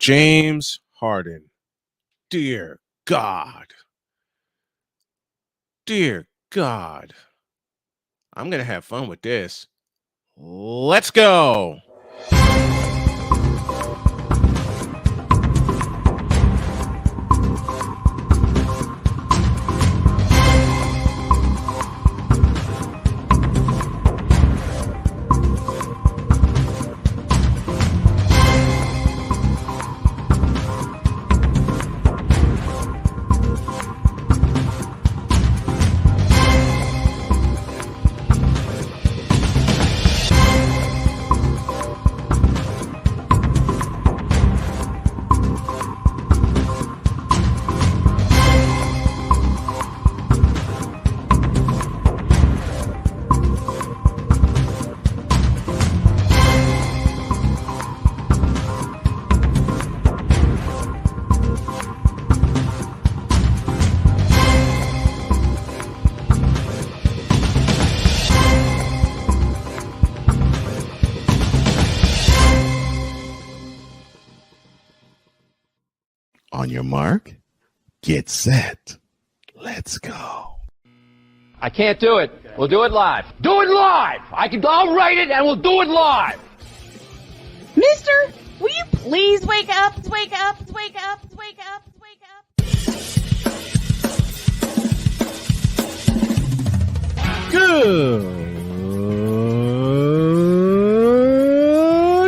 James Harden. Dear God. Dear God. I'm going to have fun with this. Let's go. On your mark, get set. Let's go. I can't do it. We'll do it live. Do it live! I'll write it and we'll do it live! Mister, will you please wake up, wake up, wake up, wake up, wake up? Good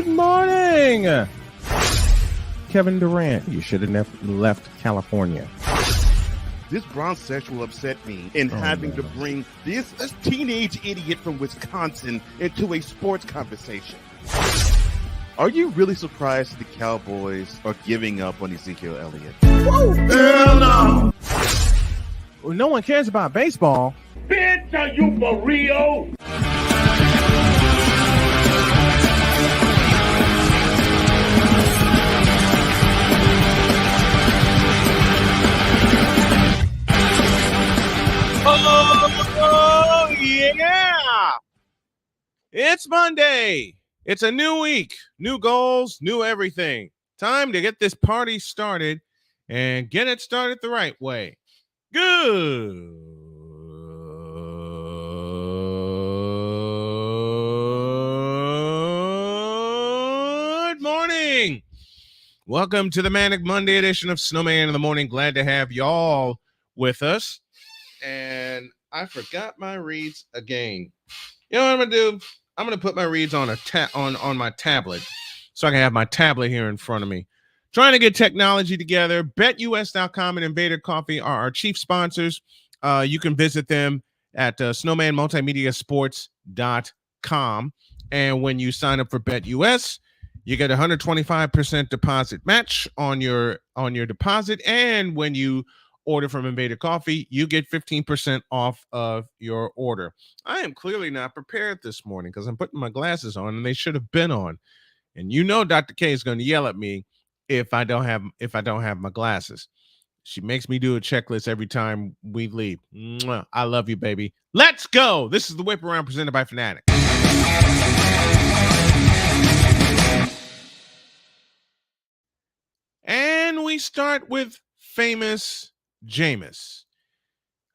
morning. Kevin Durant, you should have left California. This Brownsexual upset me in having to bring this teenage idiot from Wisconsin into a sports conversation. Are you really surprised the Cowboys are giving up on Ezekiel Elliott? Whoa. Hell no. Well, no one cares about baseball. Bitch, are you for real? Oh, yeah. It's Monday. It's a new week, new goals, new everything. Time to get this party started and get it started the right way. Good morning. Welcome to the Manic Monday edition of Snowman in the Morning. Glad to have y'all with us. And I forgot my reads again. You know what I'm gonna do? I'm gonna put my reads on on my tablet, so I can have my tablet here in front of me. Trying to get technology together. BetUS.com and Invader Coffee are our chief sponsors. You can visit them at snowmanmultimediasports.com. And when you sign up for BetUS, you get 125% deposit match on your deposit. And when you order from Invader Coffee, you get 15% off of your order. I am clearly not prepared this morning because I'm putting my glasses on and they should have been on. And you know Dr. K is going to yell at me if I don't have my glasses. She makes me do a checklist every time we leave. Mwah. I love you, baby. Let's go. This is the Whip Around presented by Fanatic. And we start with famous Jameis.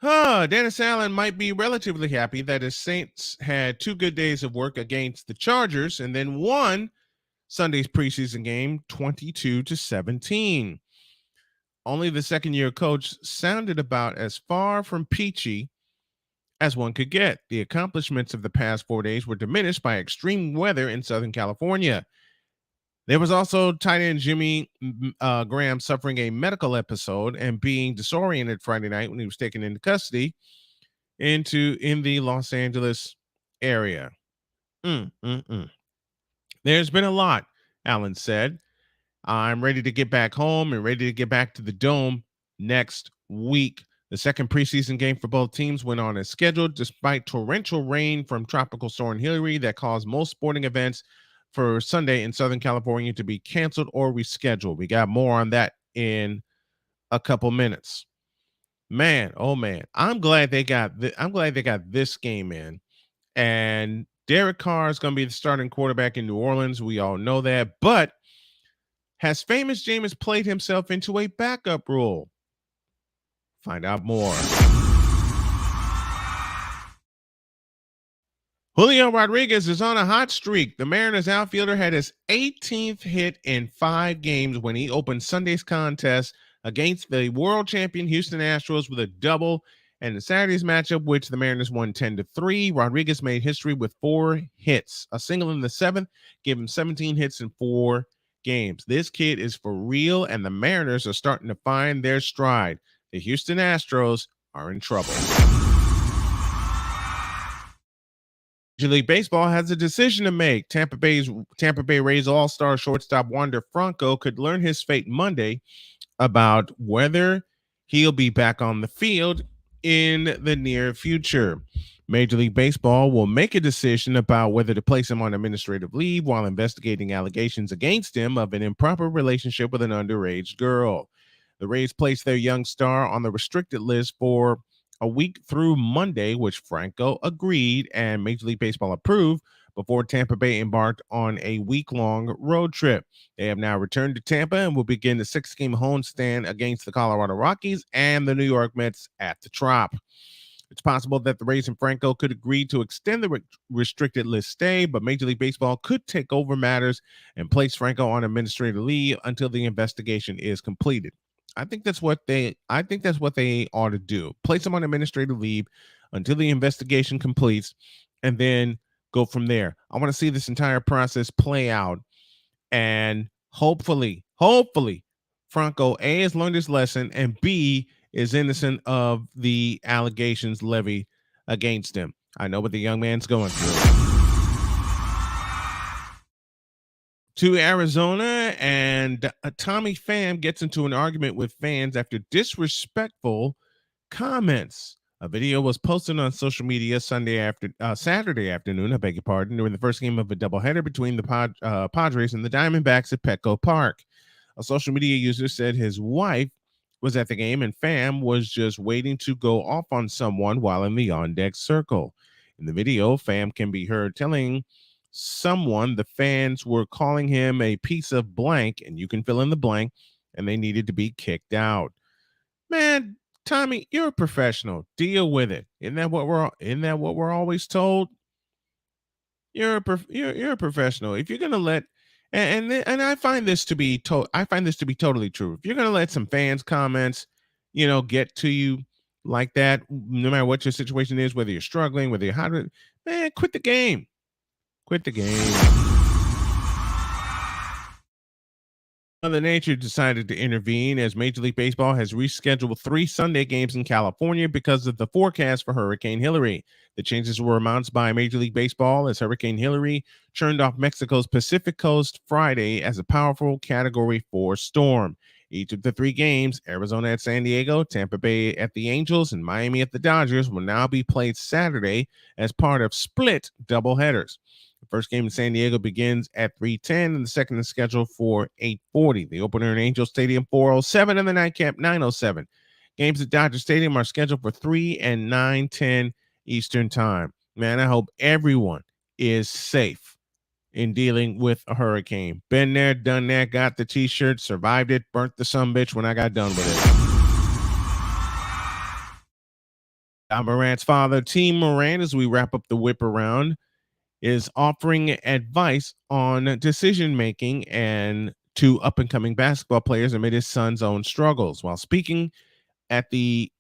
Darnell Sallins might be relatively happy that his Saints had 2 good days of work against the Chargers and then won Sunday's preseason game 22-17. Only the second-year coach sounded about as far from peachy as one could get. The accomplishments of the past 4 days were diminished by extreme weather in Southern California. There was also tight end Jimmy Graham suffering a medical episode and being disoriented Friday night when he was taken into custody in the Los Angeles area. There's been a lot, Allen said. I'm ready to get back home and ready to get back to the Dome next week. The second preseason game for both teams went on as scheduled, despite torrential rain from Tropical Storm Hilary that caused most sporting events for Sunday in Southern California to be canceled or rescheduled. We got more on that in a couple minutes. Man, oh man, I'm glad they got this game in. And Derek Carr is going to be the starting quarterback in New Orleans. We all know that, but Has famous Jameis played himself into a backup role? Find out more. Julio Rodríguez is on a hot streak. The Mariners outfielder had his 18th hit in 5 games when he opened Sunday's contest against the world champion Houston Astros with a double. And in Saturday's matchup, which the Mariners won 10-3, Rodríguez made history with 4 hits. A single in the 7th gave him 17 hits in 4 games. This kid is for real, and the Mariners are starting to find their stride. The Houston Astros are in trouble. Major League Baseball has a decision to make. Tampa Bay Rays all-star shortstop Wander Franco could learn his fate Monday about whether he'll be back on the field in the near future. Major League Baseball will make a decision about whether to place him on administrative leave while investigating allegations against him of an improper relationship with an underage girl. The Rays placed their young star on the restricted list for a week through Monday, which Franco agreed and Major League Baseball approved before Tampa Bay embarked on a week-long road trip. They have now returned to Tampa and will begin the 6-game homestand against the Colorado Rockies and the New York Mets at the Trop. It's possible that the Rays and Franco could agree to extend the restricted list stay, but Major League Baseball could take over matters and place Franco on administrative leave until the investigation is completed. I think that's what they ought to do. Place him on administrative leave until the investigation completes, and then go from there. I want to see this entire process play out, and hopefully, Franco A has learned his lesson, and B is innocent of the allegations levied against him. I know what the young man's going through. To Arizona, and Tommy Pham gets into an argument with fans after disrespectful comments. A video was posted on social media Saturday afternoon, I beg your pardon, during the first game of a doubleheader between the Padres and the Diamondbacks at Petco Park. A social media user said his wife was at the game and Pham was just waiting to go off on someone while in the on-deck circle. In the video, Pham can be heard telling someone the fans were calling him a piece of blank, and you can fill in the blank, and they needed to be kicked out. Man, Tommy, you're a professional. Deal with it. Isn't that what we're always told? You're a professional. If you're gonna let and I find this to be totally true. If you're gonna let some fans' comments, get to you like that, no matter what your situation is, whether you're struggling, whether you're hot, man, quit the game. Quit the game. Mother Nature decided to intervene as Major League Baseball has rescheduled 3 Sunday games in California because of the forecast for Hurricane Hilary. The changes were announced by Major League Baseball as Hurricane Hilary churned off Mexico's Pacific coast Friday as a powerful Category 4 storm. Each of the 3 games, Arizona at San Diego, Tampa Bay at the Angels, and Miami at the Dodgers, will now be played Saturday as part of split doubleheaders. The first game in San Diego begins at 3:10, and the second is scheduled for 8:40. The opener in Angel Stadium 4:07, and the nightcap 9:07. Games at Dodger Stadium are scheduled for 3 and 9:10 Eastern Time. Man, I hope everyone is safe in dealing with a hurricane. Been there, done that, got the T-shirt, survived it, burnt the sumbitch when I got done with it. Morant's father, Team Morant, as we wrap up the whip around, is offering advice on decision making and to up and coming basketball players amid his son's own struggles. While speaking at the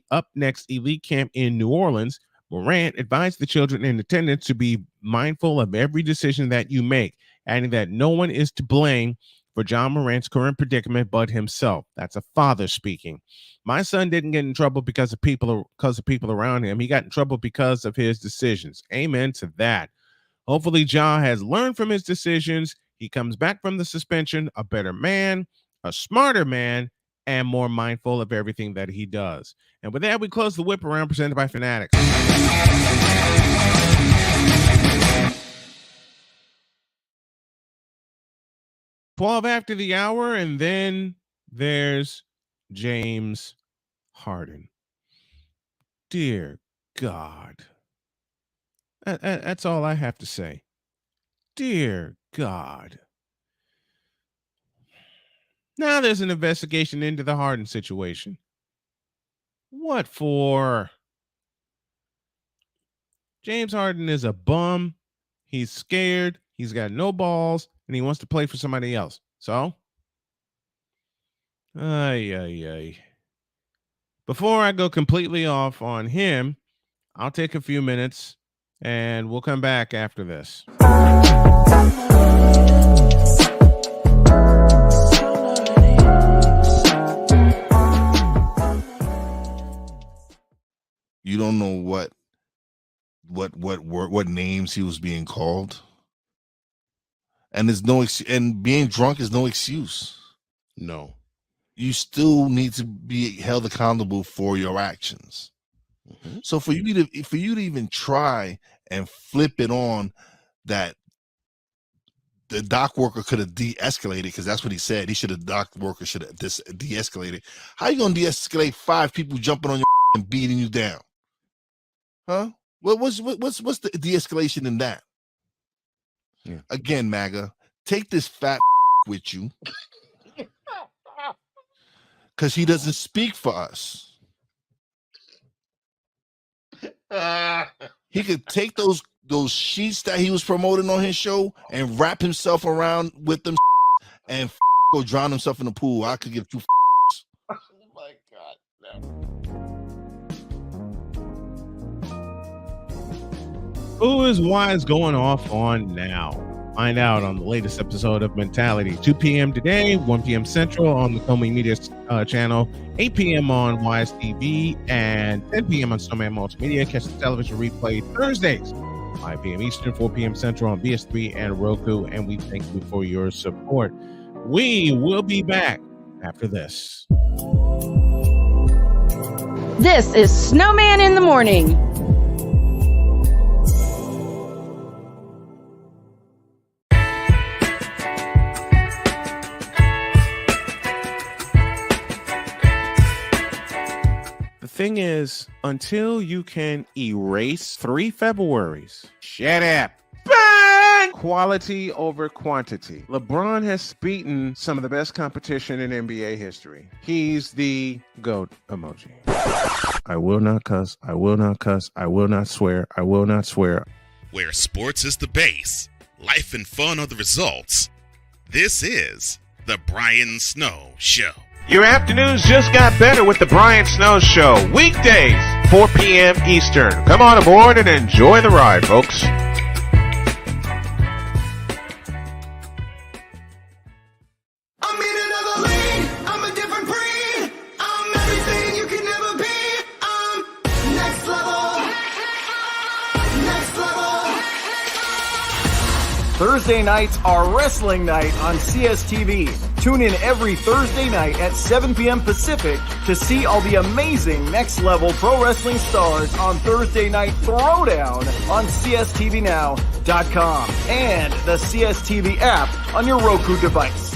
Up Next Elite Camp in New Orleans, Morant advised the children in attendance to be mindful of every decision that you make, adding that no one is to blame for John Morant's current predicament but himself. That's a father speaking. My son didn't get in trouble because of people around him. He got in trouble because of his decisions. Amen to that. Hopefully, Ja has learned from his decisions. He comes back from the suspension a better man, a smarter man, and more mindful of everything that he does. And with that, we close the whip around presented by Fanatics. 12 after the hour, and then there's James Harden. Dear God. That's all I have to say. Dear God. Now there's an investigation into the Harden situation. What for? James Harden is a bum. He's scared. He's got no balls, and he wants to play for somebody else. So, before I go completely off on him, I'll take a few minutes, and we'll come back after this. You don't know what names he was being called, and there's no and being drunk is no excuse. No, you still need to be held accountable for your actions. Mm-hmm. So for you to even try and flip it on that the dock worker could have de-escalated, because that's what he said. He should have dock worker should have de-escalated. How you gonna de-escalate 5 people jumping on your and beating you down? Huh? What's the de-escalation in that? Yeah. Again, MAGA, take this fat with you, because he doesn't speak for us. He could take those sheets that he was promoting on his show and wrap himself around with them and go drown himself in the pool. I could give 2 Oh my God. No. Who is wise going off on now? Find out on the latest episode of Mentality. 2 p.m. today, 1 p.m. Central on the Comey Media channel, 8 p.m. on Wise TV, and 10 p.m. on Snowman Multimedia. Catch the television replay Thursdays, 5 p.m. Eastern, 4 p.m. Central on BS3 and Roku. And we thank you for your support. We will be back after this. This is Snowman in the Morning. The thing is, until you can erase 3 Februaries, shut up. Bang! Quality over quantity. LeBron has beaten some of the best competition in NBA history. He's the GOAT emoji. I will not cuss. I will not cuss. I will not swear. I will not swear. Where sports is the base, life and fun are the results. This is the Brian Snow Show. Your afternoons just got better with the Brian Snow Show. Weekdays, 4 p.m. Eastern. Come on aboard and enjoy the ride, folks. I'm in another lane. I'm a different breed. I'm everything you can never be. I'm next level. Next level. Thursday nights are wrestling night on CSTV. Tune in every Thursday night at 7 p.m. Pacific to see all the amazing Next Level Pro Wrestling stars on Thursday Night Throwdown on CSTVNow.com and the CSTV app on your Roku device.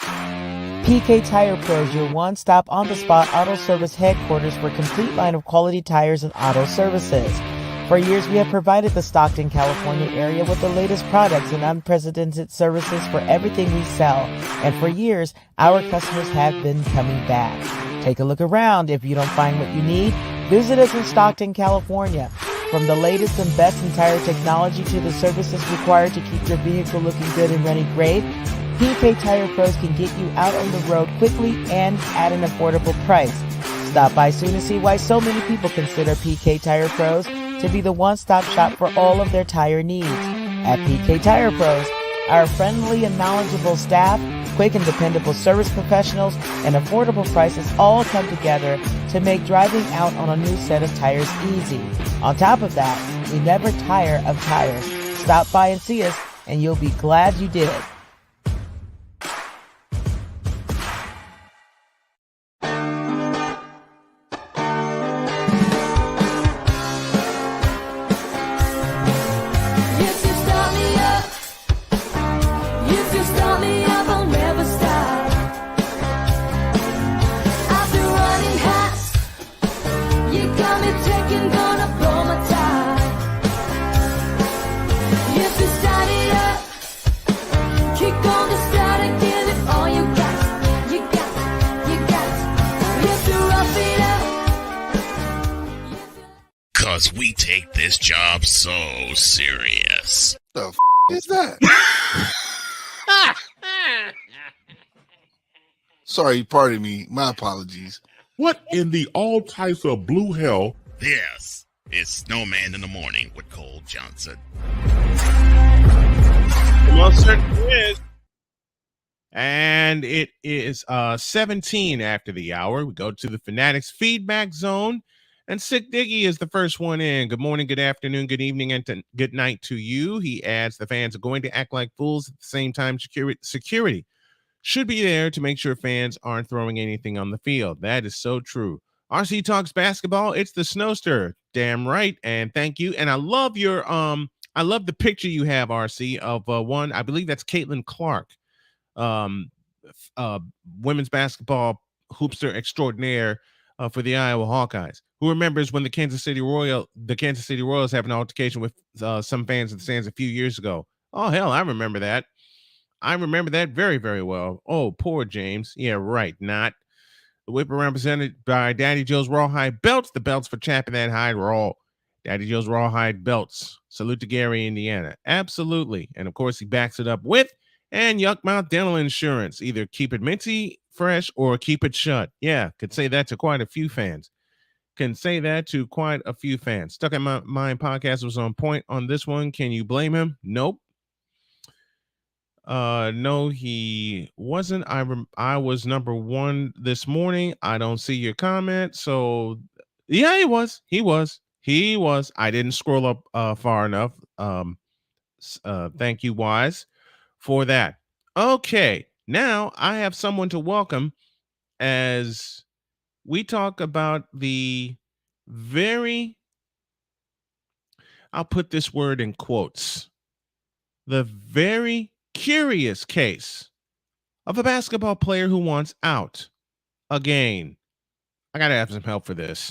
PK Tire Pros, your one-stop on-the-spot auto service headquarters for a complete line of quality tires and auto services. For years, we have provided the Stockton, California area with the latest products and unprecedented services for everything we sell. And for years, our customers have been coming back. Take a look around. If you don't find what you need, visit us in Stockton, California. From the latest and best in tire technology to the services required to keep your vehicle looking good and running great, PK Tire Pros can get you out on the road quickly and at an affordable price. Stop by soon to see why so many people consider PK Tire Pros to be the one-stop shop for all of their tire needs. At PK Tire Pros, our friendly and knowledgeable staff, quick and dependable service professionals, and affordable prices all come together to make driving out on a new set of tires easy. On top of that, we never tire of tires. Stop by and see us, and you'll be glad you did. because we take this job so serious. The f is that? Sorry, pardon me. My apologies. What in the all types of blue hell? This is Snowman in the Morning with Cole Johnson. Well, certainly is. And it is 17 after the hour. We go to the Fanatics feedback zone. And Sick Diggy is the first one in. Good morning, good afternoon, good evening, and good night to you. He adds the fans are going to act like fools at the same time. Security should be there to make sure fans aren't throwing anything on the field. That is so true. RC Talks Basketball. It's the Snowster. Damn right. And thank you. And I love your I love the picture you have, RC, of one. I believe that's Caitlin Clark, women's basketball hoopster extraordinaire for the Iowa Hawkeyes. Who remembers when the Kansas City Royals have an altercation with some fans in the stands a few years ago? Oh, hell, I remember that. I remember that very, very well. Oh, poor James. Yeah, right. Not the whip around presented by Daddy Joe's Rawhide Belts. The belts for chapping that hide were all Daddy Joe's Rawhide Belts. Salute to Gary, Indiana. Absolutely. And of course, he backs it up with and Yuck Mouth Dental Insurance. Either keep it minty fresh or keep it shut. Yeah, could say that to quite a few fans. Stuck in My Mind podcast was on point on this one. Can you blame him? Nope. No, he wasn't. I was number one this morning. I don't see your comment. So yeah, he was. I didn't scroll up far enough. Thank you, Wise, for that. Okay, now I have someone to welcome as we talk about the I'll put this word in quotes, the very curious case of a basketball player who wants out again. I got to have some help for this.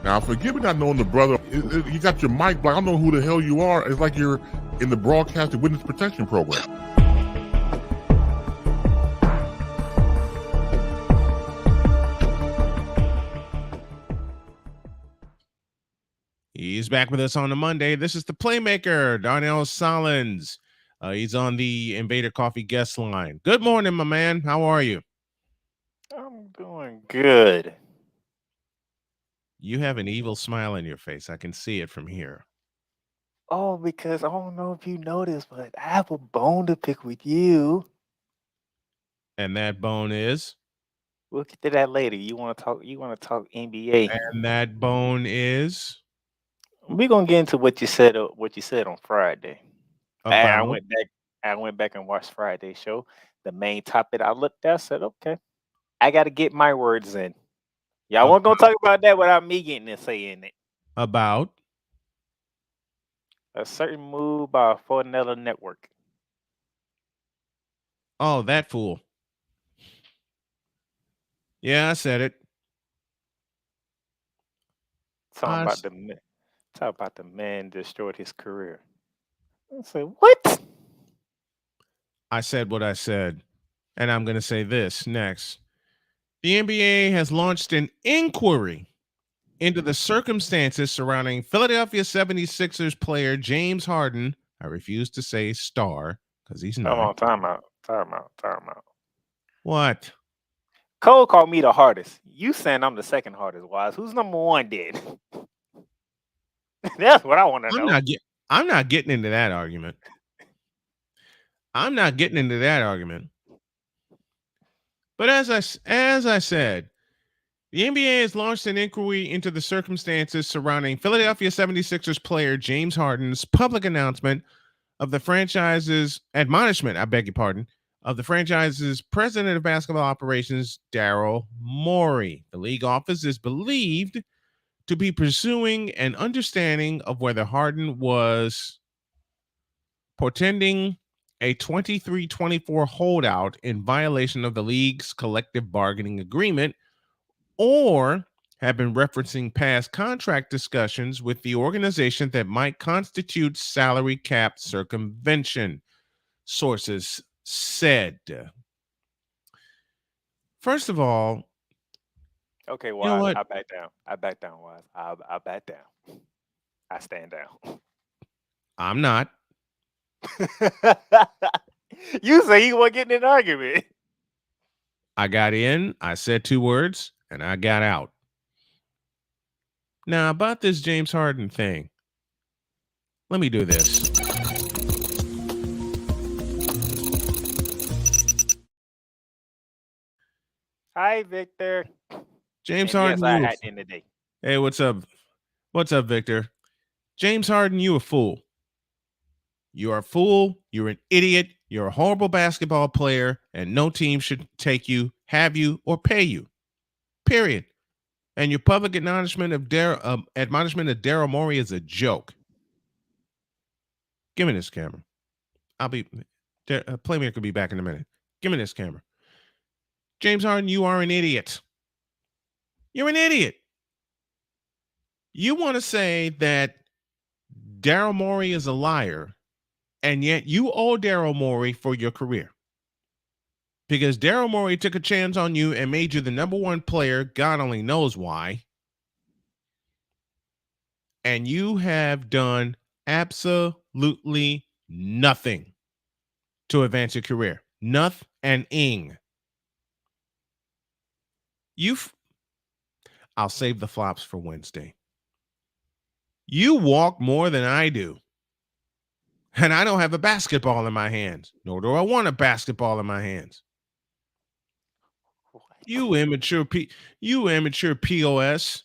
Now, forgive me not knowing the brother. You got your mic black. I don't know who the hell you are. It's like you're in the broadcasting witness protection program. He's back with us on a Monday. This is the Playmaker, Darnell Sallins. He's on the Invader Coffee guest line. Good morning, my man. How are you? I'm doing good. You have an evil smile on your face. I can see it from here. Oh, because I don't know if you noticed, but I have a bone to pick with you. And that bone is? We'll get to that later. You want to talk NBA. And that bone is? We're gonna get into what you said on Friday. I About? went back and watched Friday's show. The main topic I looked at, said, okay, I gotta get my words in. Y'all weren't gonna talk about that without me getting to saying it. About? A certain move by Fortnite Network. Oh, that fool. Yeah, I said it. Talk about the man destroyed his career. I said, what? I said what I said. And I'm going to say this next. The NBA has launched an inquiry into the circumstances surrounding Philadelphia 76ers player James Harden. I refuse to say star because he's not. Time out. What? Cole called me the hardest. You saying I'm the second hardest, Wise. Who's number one then? That's what I want to know. I'm not getting into that argument. But as I said, the NBA has launched an inquiry into the circumstances surrounding Philadelphia 76ers player James Harden's public announcement of the franchise's admonishment, of the franchise's president of basketball operations, Daryl Morey. The league office is believed to be pursuing an understanding of whether Harden was portending a 23-24 holdout in violation of the league's collective bargaining agreement, or have been referencing past contract discussions with the organization that might constitute salary cap circumvention, sources said. First of all, Okay, you know Wise, what? I back down. I back down, Wise. I back down. I stand down. I'm not. You say you weren't getting in an argument. I got in, I said 2 words, and I got out. Now, about this James Harden thing, let me do this. Hi, Victor. James And Harden, yes, I you a had in the day. Hey, what's up? What's up, Victor? James Harden, you a fool. You are a fool. You're an idiot. You're a horrible basketball player, and no team should take you, have you, or pay you. Period. And your public admonishment of Daryl Morey is a joke. Give me this camera. Playmaker will be back in a minute. Give me this camera. James Harden, you are an idiot. You're an idiot. You want to say that Daryl Morey is a liar, and yet you owe Daryl Morey for your career. Because Daryl Morey took a chance on you and made you the number 1 player, God only knows why. And you have done absolutely nothing to advance your career. Nothing. I'll save the flops for Wednesday. You walk more than I do. And I don't have a basketball in my hands, nor do I want a basketball in my hands. You immature POS.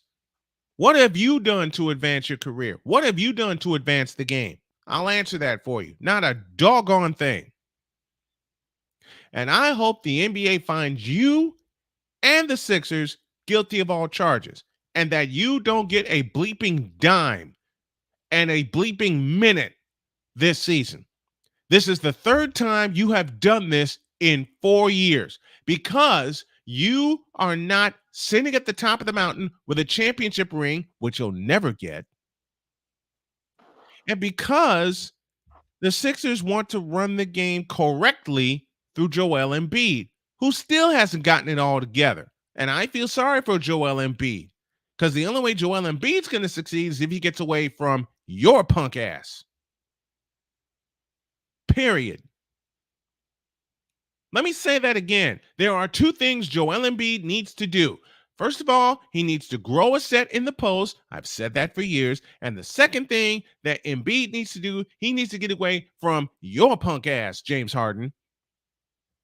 What have you done to advance your career? What have you done to advance the game? I'll answer that for you. Not a doggone thing. And I hope the NBA finds you and the Sixers guilty of all charges, and that you don't get a bleeping dime and a bleeping minute this season. This is the 3rd time you have done this in 4 years, because you are not sitting at the top of the mountain with a championship ring, which you'll never get. And because the Sixers want to run the game correctly through Joel Embiid, who still hasn't gotten it all together. And I feel sorry for Joel Embiid, because the only way Joel Embiid's going to succeed is if he gets away from your punk ass. Period. Let me say that again. There are 2 things Joel Embiid needs to do. First of all, he needs to grow a set in the post. I've said that for years. And the second thing that Embiid needs to do, he needs to get away from your punk ass, James Harden.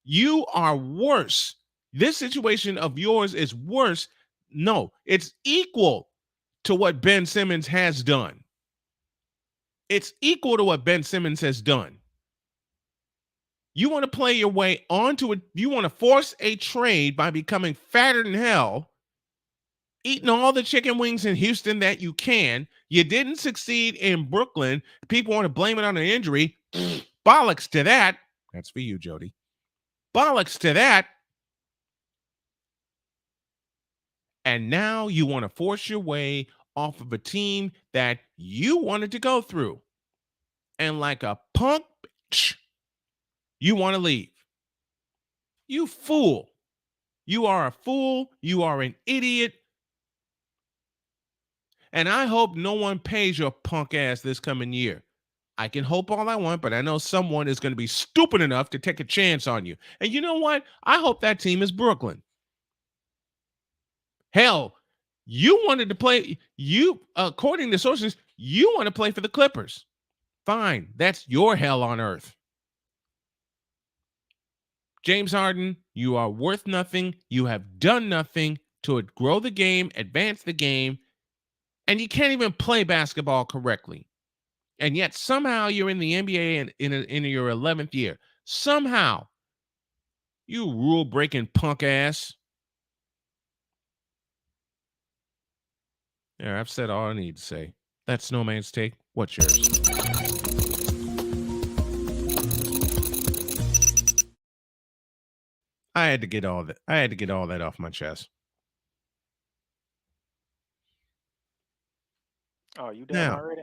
You are worse. This situation of yours is worse. No, it's equal to what Ben Simmons has done. It's equal to what Ben Simmons has done. You want to play your way onto it. You want to force a trade by becoming fatter than hell, eating all the chicken wings in Houston that you can. You didn't succeed in Brooklyn. People want to blame it on an injury. Bollocks to that. That's for you, Jody. Bollocks to that. And now you want to force your way off of a team that you wanted to go through. And like a punk bitch, you want to leave. You fool. You are a fool. You are an idiot. And I hope no one pays your punk ass this coming year. I can hope all I want, but I know someone is going to be stupid enough to take a chance on you. And you know what? I hope that team is Brooklyn. Hell, you wanted to play, according to sources, you want to play for the Clippers. Fine. That's your hell on earth. James Harden, you are worth nothing. You have done nothing to grow the game, advance the game, and you can't even play basketball correctly. And yet somehow you're in the NBA in your 11th year. Somehow. You rule-breaking punk ass. Yeah, I've said all I need to say. That's Snowman's take. What's yours? I had to get all that off my chest. Oh, you done Now, already?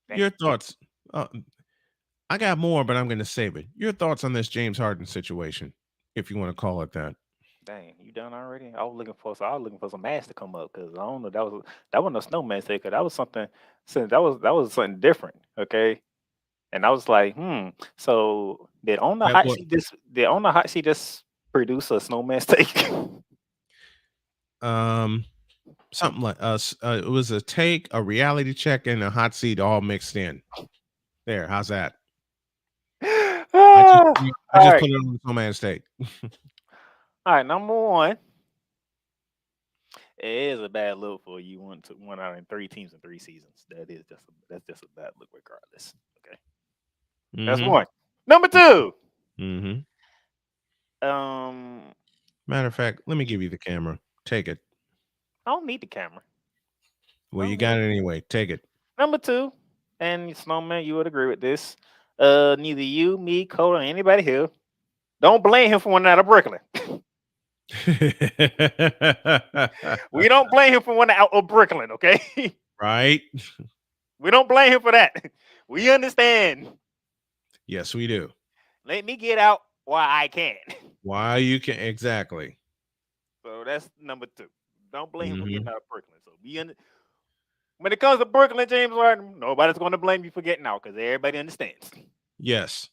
Dang. your thoughts. I got more, but I'm going to save it. Your thoughts on this James Harden situation, if you want to call it that. Dang, you done already? I was looking for some ass to come up because I don't know that wasn't a snowman stick. That was something. That was something different. Okay, and I was like, So did on the That hot was- seat just produce a snowman steak? Something like us. It was a take, a reality check, and a hot seat all mixed in. There, how's that? I just Alright. put it on the snowman steak. All right, number one. It is a bad look for you one out in 3 teams in 3 seasons. That's just a bad look regardless. Okay. That's Mhm. one. Number 2. Mhm. Um, Matter of fact, let me give you the camera. Take it. I don't need the camera. Well, you got it anyway. Take it. Number 2, and Snowman, you would agree with this. Neither you, me, Cole, or anybody here. Don't blame him for one out of Brooklyn. We don't blame him for one out of Brooklyn, okay? Right? We don't blame him for that. We understand. Yes, we do. Let me get out while I can. Why you can exactly. So that's number 2. Don't blame him for Mhm. getting out of Brooklyn. So when it comes to Brooklyn, James Harden, nobody's going to blame you for getting out because everybody understands. Yes.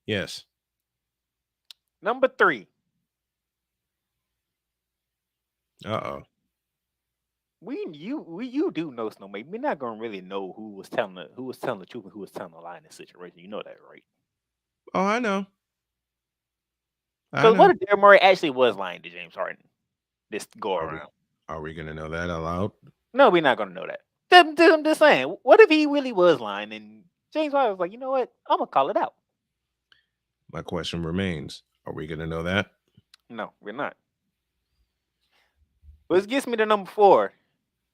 Yes. Number 3. Uh-oh. You do know Snowman. We're not gonna really know who was telling the truth and who was telling the lie in this situation. You know that, right? Oh, I know. Because what if Daryl Morey actually was lying to James Harden this go around? Are we gonna know that aloud? No, we're not gonna know that. I'm just saying, what if he really was lying and James Harden was like, you know what? I'm gonna call it out. My question remains: are we gonna know that? No, we're not. Which gets me to number 4.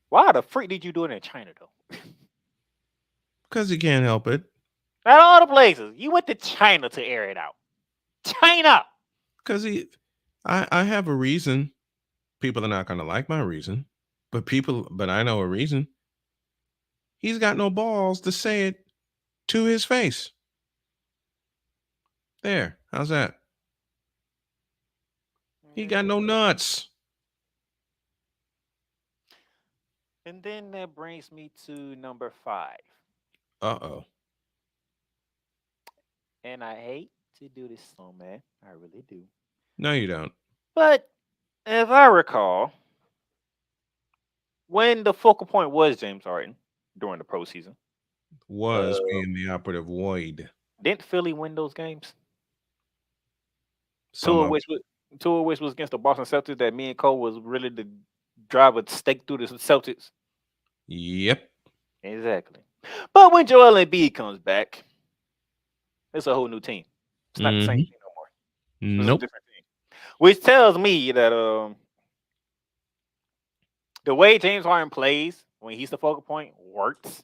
Why the freak did you do it in China though? Because he can't help it. At all the places. You went to China to air it out. China. Because I have a reason. People are not gonna like my reason, but I know a reason. He's got no balls to say it to his face. There, how's that? He got no nuts. And then that brings me to number 5. Uh-oh. And I hate to do this, Snowman. I really do. No, you don't. But if I recall, when the focal point was James Harden during the postseason, Was being the operative void. didn't Philly win those games? Some Two of of which was against the Boston Celtics that me and Cole was really the drive a stake through the Celtics. Yep. Exactly. But when Joel Embiid comes back, it's a whole new team. It's not the same thing no more. It's a different team. Which tells me that the way James Harden plays when he's the focal point works.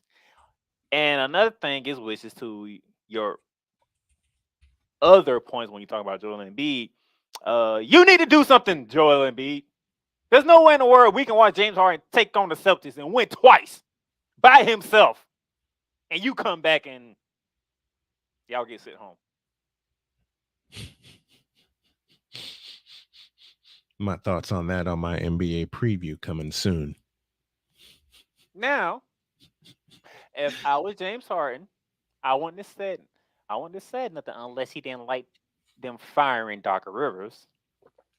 And another thing is, which is to your other points when you talk about Joel Embiid, you need to do something, Joel Embiid. There's no way in the world we can watch James Harden take on the Celtics and win twice by himself. And you come back and y'all get sent home. My thoughts on that on my NBA preview coming soon. Now, if I was James Harden, I wouldn't have said nothing unless he didn't like them firing Doc Rivers.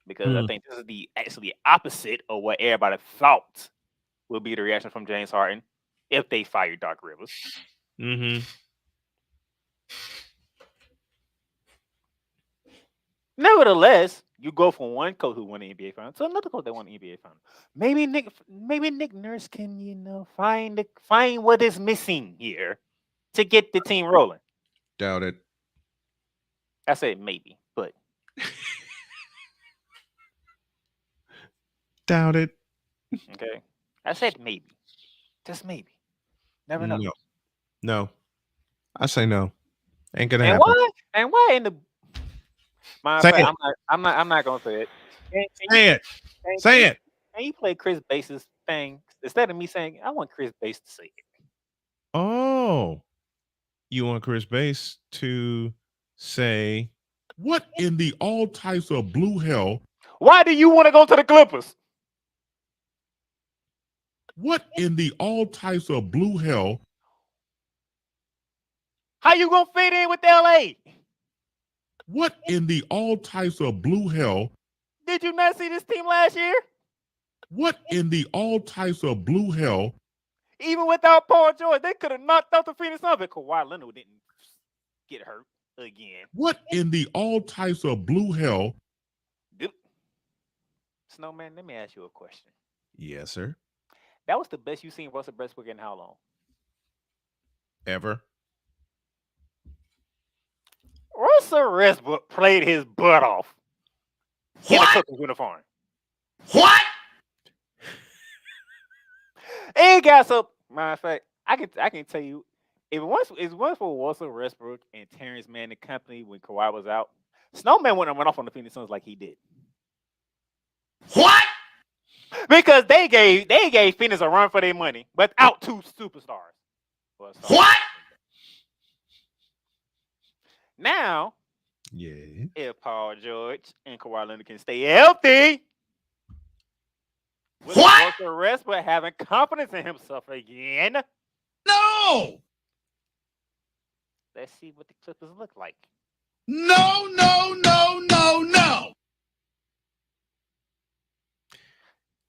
Because I think this is the actually opposite of what everybody thought would be the reaction from James Harden if they fired Doc Rivers. Mm-hmm. Nevertheless, you go from one coach who won the NBA Finals to another coach that won the NBA Finals. Maybe Nick Nurse can, find what is missing here to get the team rolling. Doubt it. I said maybe, but doubt it. Okay. I said maybe. Just maybe. Never know. No. I say no. Ain't gonna And happen. why? And why in the Say fact, it. I'm not gonna say it. Say it. Say it. And you play Chris Base's thing instead of me saying I want Chris Base to say it. Oh, you want Chris Bass to say, what in the all types of blue hell? Why do you want to go to the Clippers? What in the all types of blue hell? How you gonna fit in with LA? What in the all types of blue hell? Did you not see this team last year? What in the all types of blue hell? Even without Paul George, they could have knocked out the Phoenix Suns, but Kawhi Leonard didn't get hurt again. What in the all types of blue hell? Snowman, let me ask you a question. yes, sir, That was the best you've seen Russell Westbrook in how long? ever? Russell Westbrook played his butt off in a Clippers uniform. What? And got so matter of fact, I can tell you, if it was for Russell Westbrook and Terrence Mann and company when Kawhi was out, Snowman wouldn't have run off on the Phoenix Suns like he did. What? Because they gave Phoenix a run for their money without two superstars. What? Now, Yeah. if Paul George and Kawhi Leonard can stay healthy, with Russell Westbrook having confidence in himself again, No! let's see what the Clippers look like. No, no, no, no, no!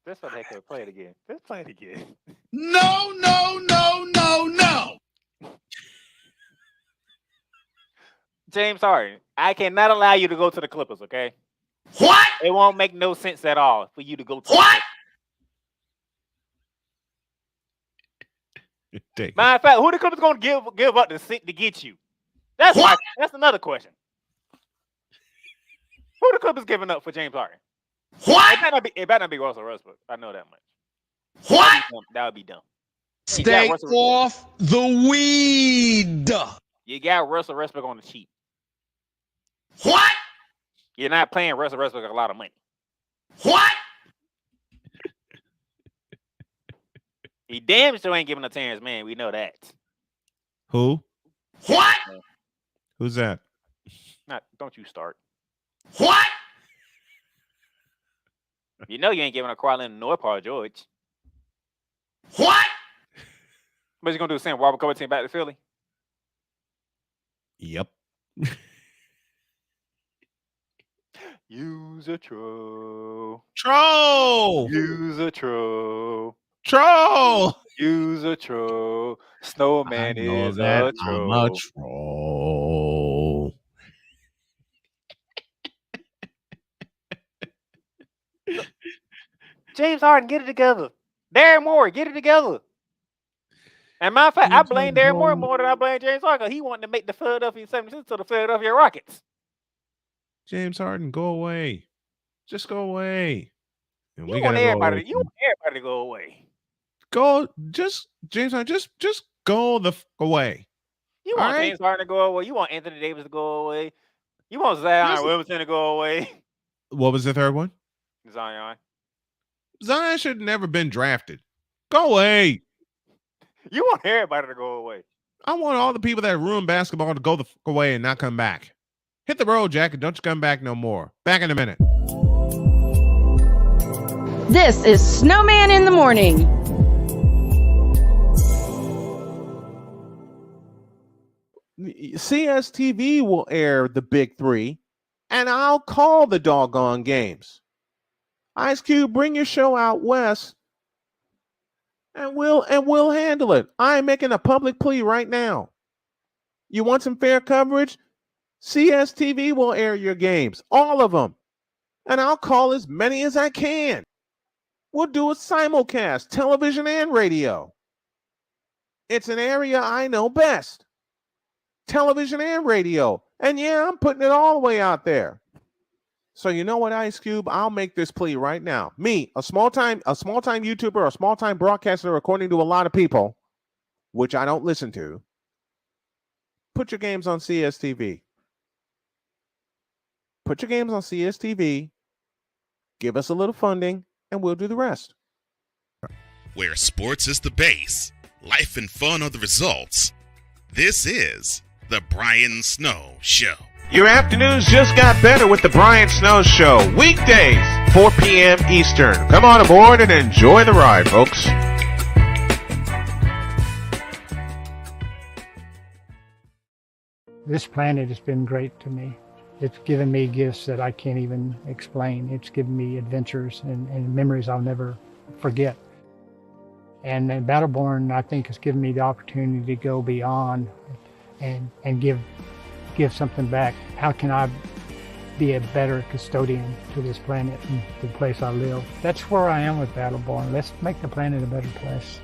That's what they could play it again. Let's play it again. No, no, no, no, no! James Harden, I cannot allow you to go to the Clippers, okay? What? It won't make no sense at all for you to go to What? the Clippers. Matter of fact, who the Clippers going to give up the cent to get you? That's another question. Who the Clippers giving up for James Harden? What? It better not be Russell Westbrook. I know that much. What? That would be dumb. Stay off the weed! You got Russell Westbrook on the cheap. What? You're not paying Russell Westbrook a lot of money. What? He damn sure ain't giving a Terrence Mann. We know that. Who? What? Who's that? Don't you start. What? You know you ain't giving a Kawhi Leonard nor Paul George. What? What you gonna do? Send Robert Covington back to Philly? Yep. Use a troll. Troll. Use a troll. Troll. Use a troll. Snowman is a troll. I'm a troll. James Harden, get it together. Daryl Morey, get it together. And matter of fact, I blame Daryl Morey more than I blame James Harden. He wanted to make the Philadelphia 76ers to the Philadelphia Rockets. James Harden, go away. Just go away. And You want everybody to go away. Go, just James Harden, just go the away. You want James Harden to go away. You want Anthony Davis to go away. You want Zion Williamson to go away. What was the third one? Zion. Zion should have never been drafted. Go away. You want everybody to go away. I want all the people that ruin basketball to go the away and not come back. Hit the road, Jack, and don't you come back no more. Back in a minute. This is Snowman in the Morning. CSTV will air the Big Three, and I'll call the doggone games. Ice Cube, bring your show out west, and we'll handle it. I'm making a public plea right now. You want some fair coverage? CSTV will air your games, all of them, and I'll call as many as I can. We'll do a simulcast, television and radio. It's an area I know best. Television and radio. And yeah, I'm putting it all the way out there. So you know what, Ice Cube? I'll make this plea right now. Me, a small-time YouTuber, a small-time broadcaster, according to a lot of people, which I don't listen to, put your games on CSTV. Put your games on CSTV. Give us a little funding, and we'll do the rest. Where sports is the base, life and fun are the results. This is the Brian Snow Show. Your afternoons just got better with the Brian Snow Show. Weekdays, 4 p.m. Eastern. Come on aboard and enjoy the ride, folks. This planet has been great to me. It's given me gifts that I can't even explain. It's given me adventures and memories I'll never forget. And Battleborn, I think, has given me the opportunity to go beyond and give something back. How can I be a better custodian to this planet and the place I live? That's where I am with Battleborn. Let's make the planet a better place.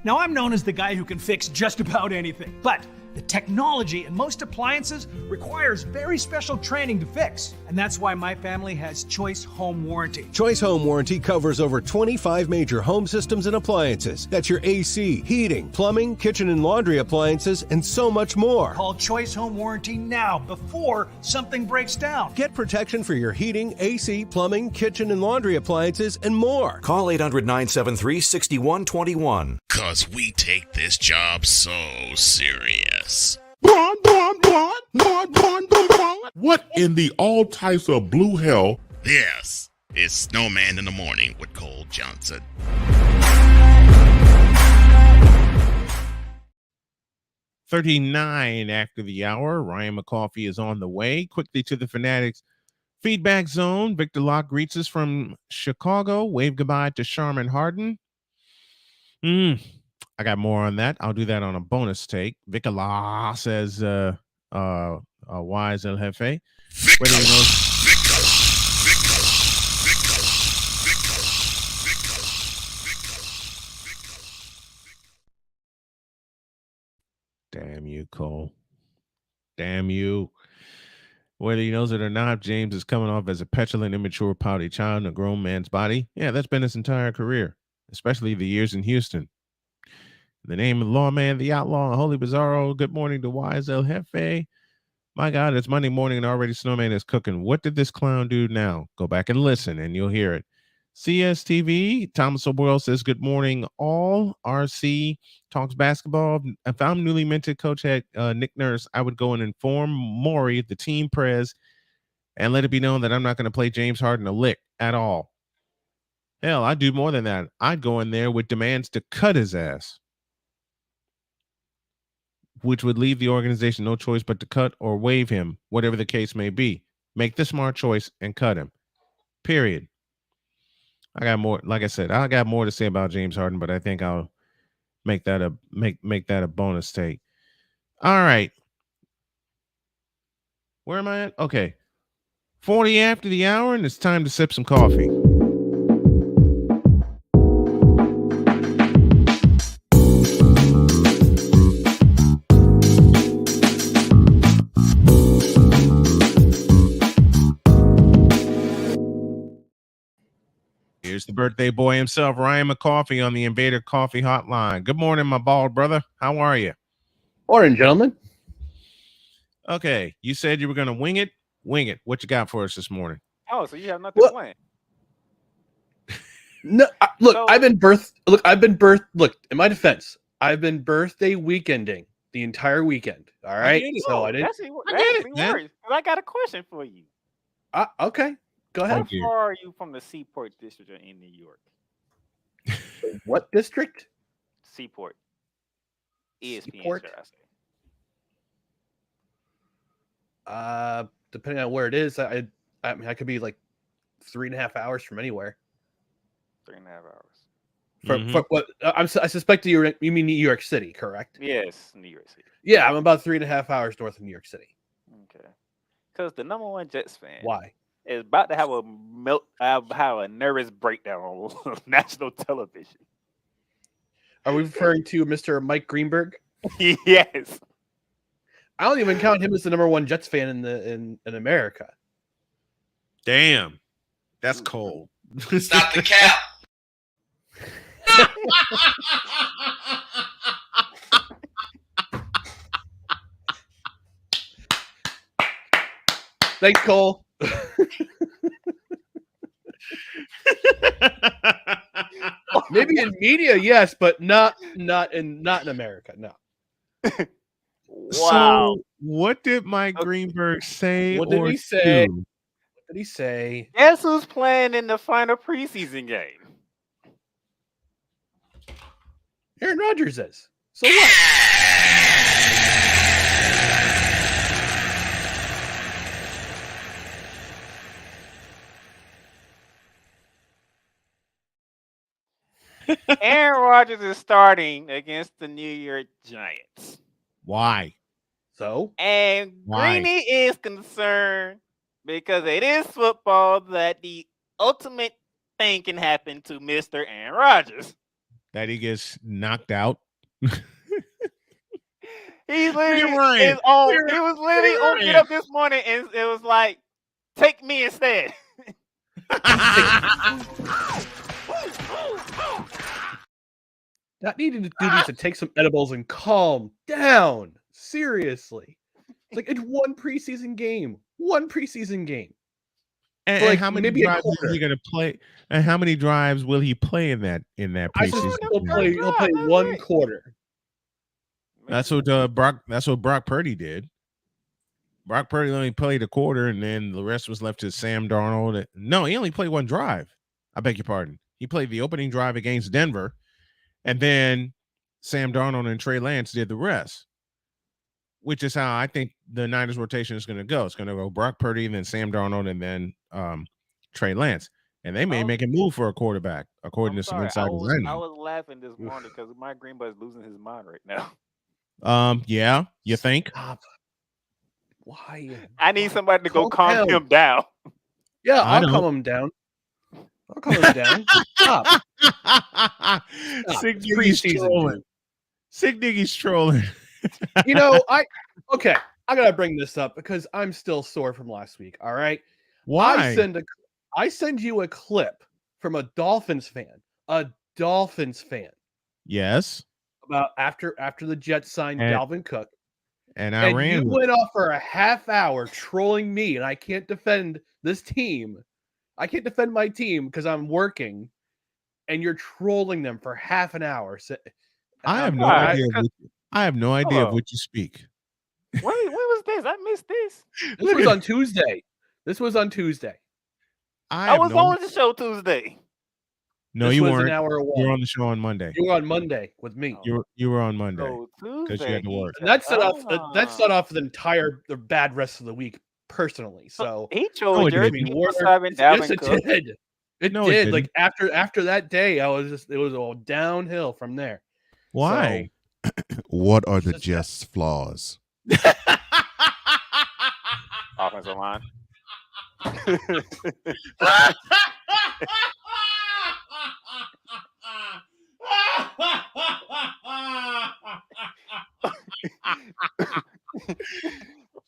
Now, I'm known as the guy who can fix just about anything, but the technology in most appliances requires very special training to fix. And that's why my family has Choice Home Warranty. Choice Home Warranty covers over 25 major home systems and appliances. That's your AC, heating, plumbing, kitchen and laundry appliances, and so much more. Call Choice Home Warranty now before something breaks down. Get protection for your heating, AC, plumbing, kitchen and laundry appliances, and more. Call 800-973-6121. 'Cause we take this job so serious. What in the all types of blue hell? This is Snowman in the Morning with Cole Johnson. .39 after the hour. Ryan McCoffey is on the way. Quickly to the Fanatics feedback zone. Victor Locke greets us from Chicago. Wave goodbye to Charmin Harden. I got more on that. I'll do that on a bonus take. Vicala says, why is El Jefe? Damn you, Cole. Damn you. Whether he knows it or not, James is coming off as a petulant, immature, pouty child in a grown man's body. Yeah, that's been his entire career, especially the years in Houston. In the name of the lawman, the outlaw, and Holy Bizarro, good morning to Wise El Jefe. My God, it's Monday morning and already Snowman is cooking. What did this clown do now? Go back and listen and you'll hear it. CSTV, Thomas O'Boyle says, good morning, all. RC talks basketball. If I'm newly minted coach at Nick Nurse, I would go and inform Morey, the team pres, and let it be known that I'm not going to play James Harden a lick at all. Hell, I'd do more than that. I'd go in there with demands to cut his ass, which would leave the organization no choice but to cut or waive him, whatever the case may be. Make the smart choice and cut him. Period. I got more, like I said, I got more to say about James Harden, but I think I'll make that a make that a bonus take. All right. Where am I at? Okay. 40 after the hour, and it's time to sip some coffee. Here's the birthday boy himself, Ryan McCoffey, on the Invader Coffee Hotline. Good morning, my bald brother. How are you? Morning, gentlemen. Okay, you said you were going to wing it. Wing it. What you got for us this morning? Oh, so you have nothing planned. No, look, I've been in my defense, I've been birthday weekending the entire weekend. All right. So I didn't. I got a question for you. Okay. Go ahead. How far are you from the Seaport District in New York? What district? Seaport. ESPN, Seaport? should I say. Depending on where it is, I mean, I could be like 3.5 hours from anywhere. 3.5 hours. For what? I suspect you mean New York City, correct? Yes, New York City. Yeah, I'm about 3.5 hours north of New York City. Okay. Because the #1 Jets fan. Why? Is about to have a nervous breakdown on national television. Are we referring to Mr. Mike Greenberg? Yes. I don't even count him as the #1 Jets fan in America. Damn, that's cold. Stop the cap. Thanks, Cole. Maybe in media, yes, but not in America. No. Wow. So, what did Mike Greenberg say What did or he say? do? What did he say? Guess who's playing in the final preseason game? Aaron Rodgers is. So what? Aaron Rodgers is starting against the New York Giants. Why? So? And Why? Greeny is concerned because it is football that the ultimate thing can happen to Mr. Aaron Rodgers. That he gets knocked out. He literally Ryan. is on. Look at He was literally on Ryan. Get Up this morning, and it was like, "Take me instead." That needed to do needs to take some edibles and calm down. Seriously. It's like it's one preseason game. One preseason game. And, Like, and how many maybe a drives is quarter. he going to play? And how many drives will he play in that I preseason? suspect he'll game? play one quarter. That's what Brock Purdy did. Brock Purdy only played a quarter, and then the rest was left to Sam Darnold. No, he only played one drive. I beg your pardon. He played the opening drive against Denver, and then Sam Darnold and Trey Lance did the rest, which is how I think the Niners rotation is going to go. It's going to go Brock Purdy, and then Sam Darnold, and then Trey Lance. And they may make a move for a quarterback, according to some insiders I I know. was laughing this morning because Mike Greenberg is losing his mind right now. Yeah, you think? Stop. Why? I need somebody to go Calm calm down. him down. Yeah, I I'll don't. calm him down. I'll calm him down. Stop. Sick It's Diggy's preseason, trolling. dude. Sick Diggy's trolling. You know, I gotta bring this up because I'm still sore from last week. All right. Why? I send you a clip from a Dolphins fan. Yes. About after the Jets signed And- Dalvin Cook. And I And ran you with went off for a half hour trolling me, and I can't defend this team. I can't defend my team because I'm working, and you're trolling them for half an hour. I have no Why? idea. I have no idea of Hello. what you speak. When was this? I missed this. This was on Tuesday. I was on the show Tuesday. No, This you was weren't. an hour You one. were on the show on Monday. You were on Monday with me. You were on Monday So because you had to work. And that set off the bad rest of the week personally. So he No, chose it your didn't. team for starting yes, Dalvin it Cook. did. It No, it did. didn't. Like after that day, it was all downhill from there. Why? What are the Jets' flaws? Offensive line.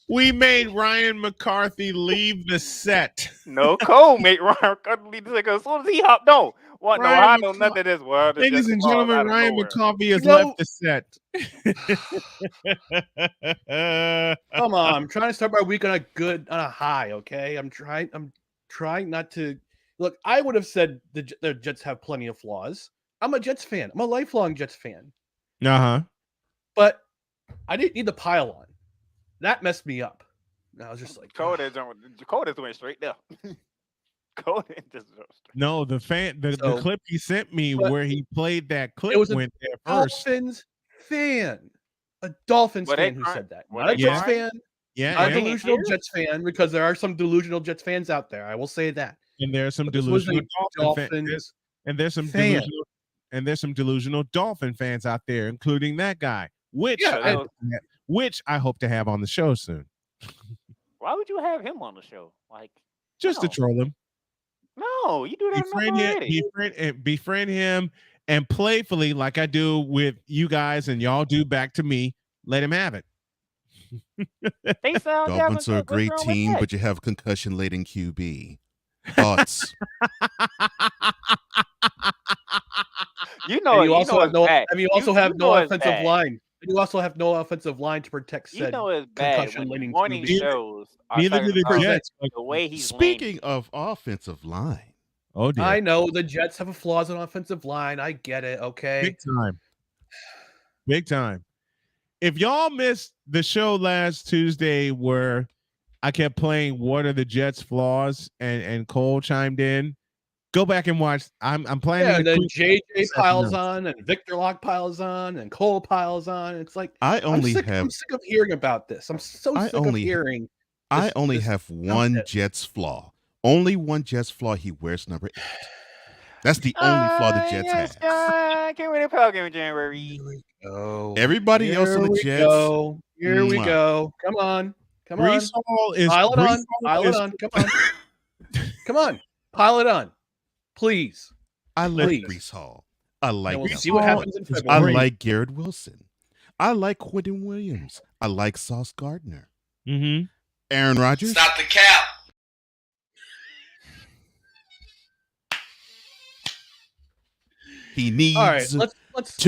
We made Ryan McCarthy leave the set. No, Cole made Ryan McCarthy like as soon as he hopped on. What? No, I know nothing of this. Well, Ladies and gentlemen, Ryan McCarthy has You know- left the set. Come on, I'm trying to start my week on a high. Okay, I'm trying not to look. I would have said the Jets have plenty of flaws. I'm a Jets fan. I'm a lifelong Jets fan. Uh-huh. But I didn't need the pile on. That messed me up. And I was just like, Coda went straight there. Coda just straight. No, the clip he sent me But where he played that clip it was went there first. Dolphins fan. A Dolphins Were they fan who crying? said that. Were Not a they Jets crying? fan. Yeah, Not a yeah. delusional Jets fan, because there are some delusional Jets fans out there. I will say that. And there's some But this was a delusional Dolphins and there's some fan. delusional Dolphin fans out there, including that guy, which Yeah, I hope to have on the show soon, Why would you have him on the show? Like, just to troll him, no, you do that enough already. befriend him, and playfully, like I do with you guys, and y'all do back to me. Let him have it. They sound Dolphins are a great team, but you have concussion-laden QB. Thoughts? You know, And you also have no. bad. I mean, you also have you no know it's offensive bad. line. You also have no offensive line to protect You said know it's bad when the concussion-laden morning QB. shows are Neither talking do the about Jets. the way he's Speaking of offensive line, Oh dear. I know the Jets have a flaws on offensive line. I get it. Okay. Big time. Big time. If y'all missed the show last Tuesday where I kept playing "What Are the Jets' Flaws" and Cole chimed in, go back and watch. I'm planning. Yeah, and then to JJ piles on, and Victor Locke piles on, and Cole piles on. It's like I'm sick of hearing about this. I'm so sick of hearing. I only have one Jets flaw. Only one Jets flaw. He wears number 8. That's the only flaw the Jets have. Can't win a Power Game in January. Oh, everybody else on the Jets. Here we go. Come on. Breece Hall is pile it on. Pile it on. Come on. Come on. Pile it on. Please. I like Breece Hall. I like we'll him. see what happens in February. I like Garrett Wilson. I like Quentin Williams. I like Sauce Gardner. Mm-hmm. Aaron Rodgers. Stop the cap. He needs let's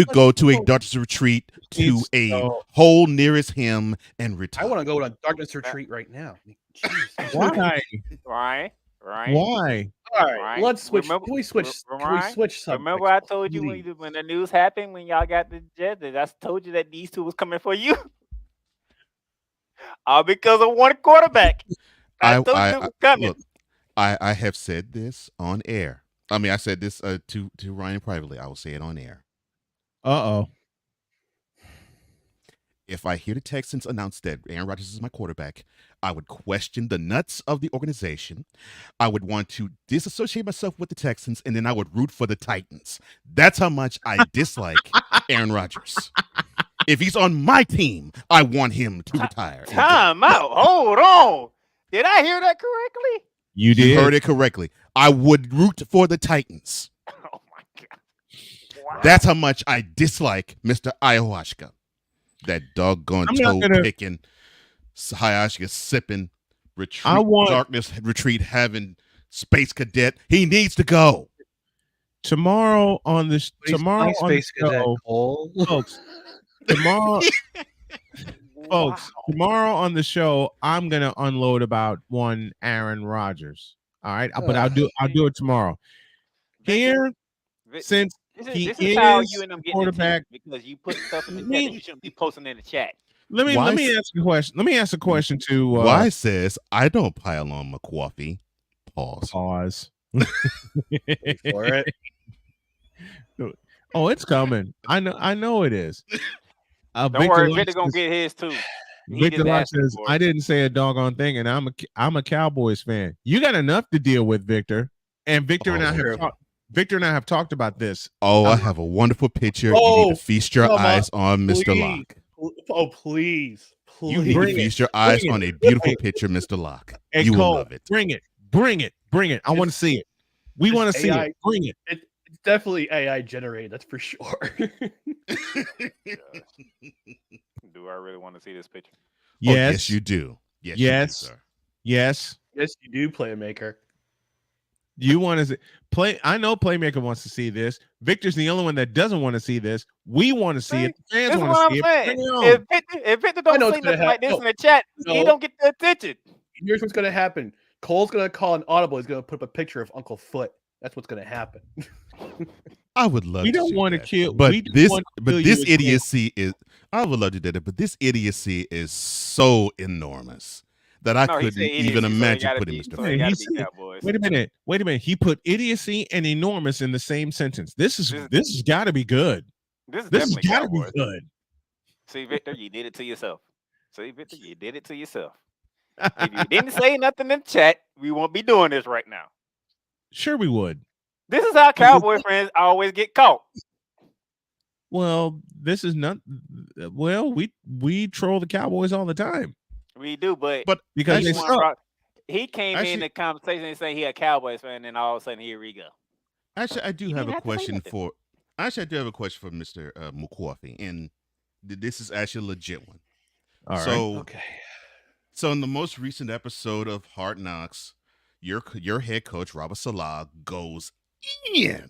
go to a darkness retreat to a hole nearest him and retire. I want to go on a darkness retreat right now. Why? Right. Why? All right, let's switch. Can we switch subjects? Remember I told you when the news happened, when y'all got the Jets, I told you that these two was coming for you. All because of one quarterback. I told you it was coming. Look, I have said this on air. I mean, I said this to Ryan privately. I will say it on air. Uh-oh. If I hear the Texans announce that Aaron Rodgers is my quarterback, I would question the nuts of the organization. I would want to disassociate myself with the Texans, and then I would root for the Titans. That's how much I dislike Aaron Rodgers. If he's on my team, I want him to retire. Time out. Hold on. Did I hear that correctly? You did. You heard it correctly. I would root for the Titans. Oh my God. Wow. That's how much I dislike Mr. Ayahuasca. That doggone toe-picking, ayahuasca sipping, darkness retreat having space cadet. He needs to go. Tomorrow on the show, folks. Tomorrow on the show, I'm gonna unload about one Aaron Rodgers. All right, but I'll do it tomorrow. Here, since this is how you end up getting quarterback because you put stuff in the chat that you shouldn't be posting in the chat. Let me ask a question. Let me ask a question to Why says I don't pile on McCoffey. Pause. For it. Oh, it's coming. I know it is. Don't worry, Victor gonna get his too. Victor Locke says, I didn't say a doggone thing, and I'm a Cowboys fan. You got enough to deal with, Victor. And Victor and I have talked about this. Oh, I have a wonderful picture. You need to feast your eyes on Mr. Locke. Oh, please. You need to feast your eyes on a beautiful picture, Mr. Locke. Hey, you Cole, will love it. Bring it. I want to see it. We want to see it. Bring it. It's definitely AI generated. That's for sure. Do I really want to see this picture? Yes. Oh, yes, you do. Yes, you do, sir. Yes, you do, Playmaker. You want to play? I know Playmaker wants to see this. Victor's the only one that doesn't want to see this. We want to see it. The fans want to see it. If Victor don't say nothing like this in the chat, he don't get the attention. Here's what's going to happen. Cole's going to call an audible. He's going to put up a picture of Uncle Foot. That's what's going to happen. I would love. We don't want to kill. But this idiocy is. I would love to do that, but this idiocy is so enormous that I couldn't even imagine putting Mr. Wait a minute. He put idiocy and enormous in the same sentence. This has got to be good. This has got to be good. See, Victor, you did it to yourself. If you didn't say nothing in the chat, we won't be doing this right now. Sure, we would. This is how Cowboy fans always get caught. Well, this is not. Well, we troll the Cowboys all the time. We do, but because he came in the conversation and saying he a Cowboys fan, and then all of a sudden, here we go. Actually, I do have a question for. Actually, I do have a question for Mr. McCoffey, and this is actually a legit one. All right. Okay. So, in the most recent episode of Hard Knocks, your head coach Robert Saleh goes in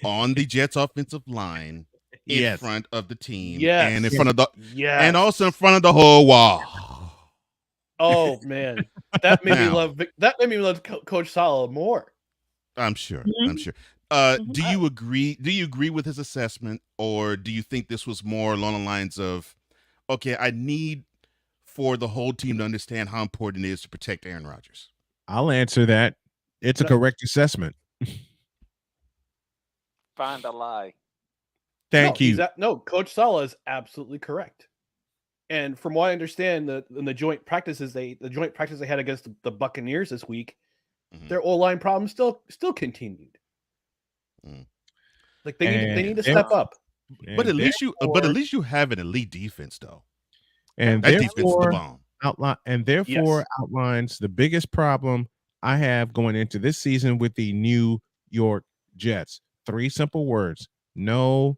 on the Jets' offensive line in front of the team, and in front of the and also in front of the whole wall. Oh man, that made me love Coach Saleh more. I'm sure. Mhm. I'm sure. Do you agree? Do you agree with his assessment, or do you think this was more along the lines of, okay, I need for the whole team to understand how important it is to protect Aaron Rodgers? I'll answer that. It's a correct assessment. Find a lie. Thank you. Coach Sala is absolutely correct. And from what I understand, in the joint practice they had against the Buccaneers this week, their O-line problem still continued. Like they need to step up. But at least you have an elite defense, though. And that defense is the therefore bomb. Outlines the biggest problem I have going into this season with the New York Jets. 3 simple words: no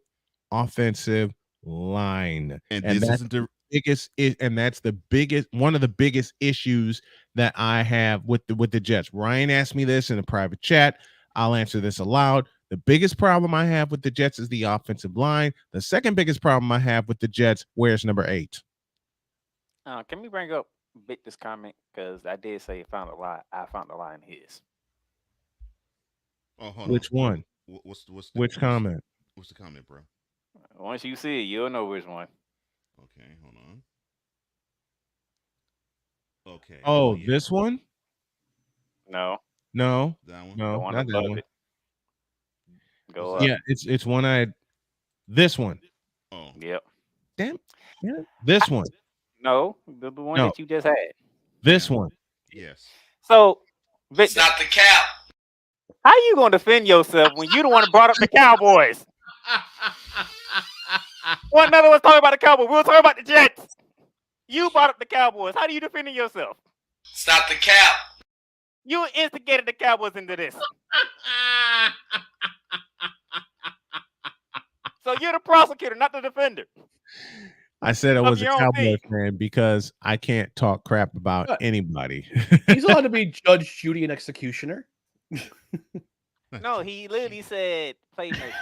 offensive line. And that's this isn't the biggest, and that's the biggest, one of the biggest issues that I have with the Jets. Ryan asked me this in a private chat. I'll answer this aloud. The biggest problem I have with the Jets is the offensive line. The second biggest problem I have with the Jets, where's number 8? Can we bring up Victor's comment? Because I did say found a lie. I found a lie in his. Oh, hold Which on. one? Which comment? What's the comment, bro? Once you see it, you'll know which one. Okay, hold on. Okay. Oh, this one? No. No. That one? No, The one not that above one. it. Go up. Yeah, it's one I had. This one. Oh. Yep. Damn. Yeah. This one. No, the one No. that you just had. This one. Yes. So, Victor, Stop the cap. how you gonna defend yourself when you the one that brought up the Cowboys? One another was talking about the Cowboys. We were talking about the Jets. You brought up the Cowboys. How do you defend yourself? Stop the cap. You instigated the Cowboys into this. So you're the prosecutor, not the defender. I said I Of was a your own Cowboys fan because I can't talk crap about anybody. He's allowed to be judge, jury, and executioner. No, he literally said playmaker.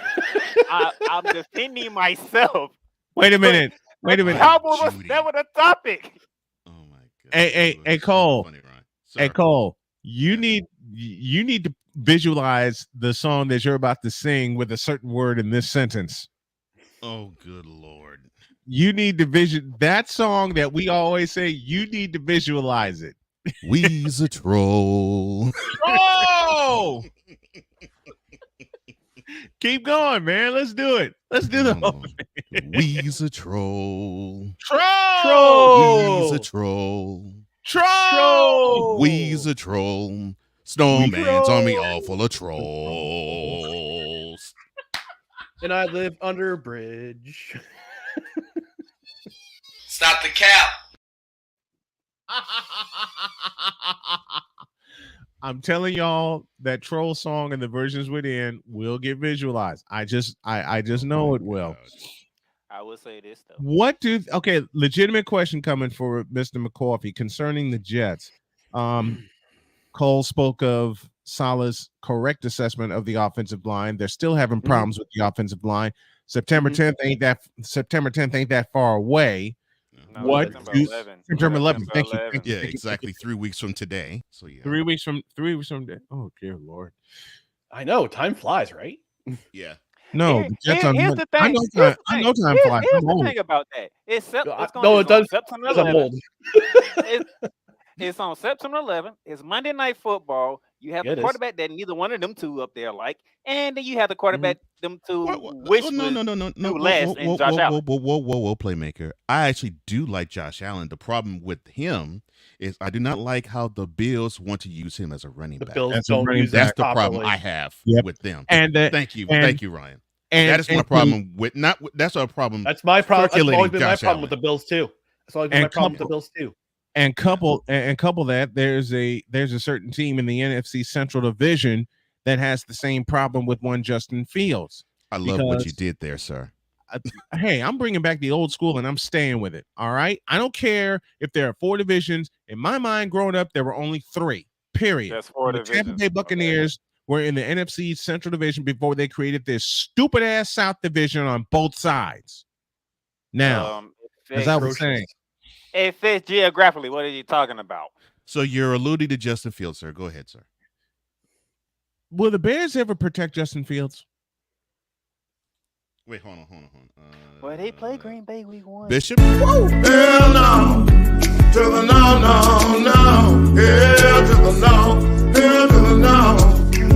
I'm defending myself. Wait a minute. Wait a minute. Cowboys was never the topic. Hey, Cole. Hey, Cole. You need to visualize the song that you're about to sing with a certain word in this sentence. Oh, good Lord. You need to vision that song that we always say. You need to visualize it. We's a troll. Oh! Keep going, man. Let's do it. Let's do the whole thing. We's a troll. Troll. We's a troll. Troll. We's a troll. Snowman's army all full of trolls. And I live under a bridge. Stop the cap. I'm telling y'all that troll song and the versions within will get visualized. I just know it will. I will say this though. Legitimate question coming for Mr. McCoffey concerning the Jets. Cole spoke of Salah's correct assessment of the offensive line. They're still having problems with the offensive line. September 10th ain't that far away. No, What? September 11. Thank you. Yeah, exactly 3 weeks from today. So yeah. 3 weeks from today. Oh dear Lord. I know, time flies, right? Yeah. No, the Jets are Here's the thing. I know time flies. Here's I'm the old. thing about that. It's it does. September Because I'm 11th. old. It's on September 11th. It's Monday Night Football. You have Yeah, the it is. quarterback that neither one of them two up there like, and then you have the quarterback them two No, less and Josh Allen. Whoa, Playmaker. I actually do like Josh Allen. The problem with him is I do not like how the Bills want to use him as a running back. Bills That's don't use That's that the problem properly. I have Yep. with them. And thank you, Ryan. And that is my problem with that's our problem. That's my problem. That's circulating always been my Josh problem Allen. with the Bills too. That's always been my problem with the Bills too. And couple that there's a certain team in the NFC Central Division that has the same problem with one Justin Fields. I love what you did there, sir. Hey, I'm bringing back the old school and I'm staying with it. All right. I don't care if there are 4 divisions. In my mind, growing up, there were only 3. Period. That's 4 The divisions. Tampa Bay Buccaneers were in the NFC Central Division before they created this stupid ass South Division on both sides. Now, as I was saying, it fits geographically. What are you talking about? So you're alluding to Justin Fields, sir. Go ahead, sir. will the Bears ever protect Justin Fields? Wait, hold on. Well, they play Green Bay week 1. Bishop? Hell no. To the no. Hell to the no. Hell to the no.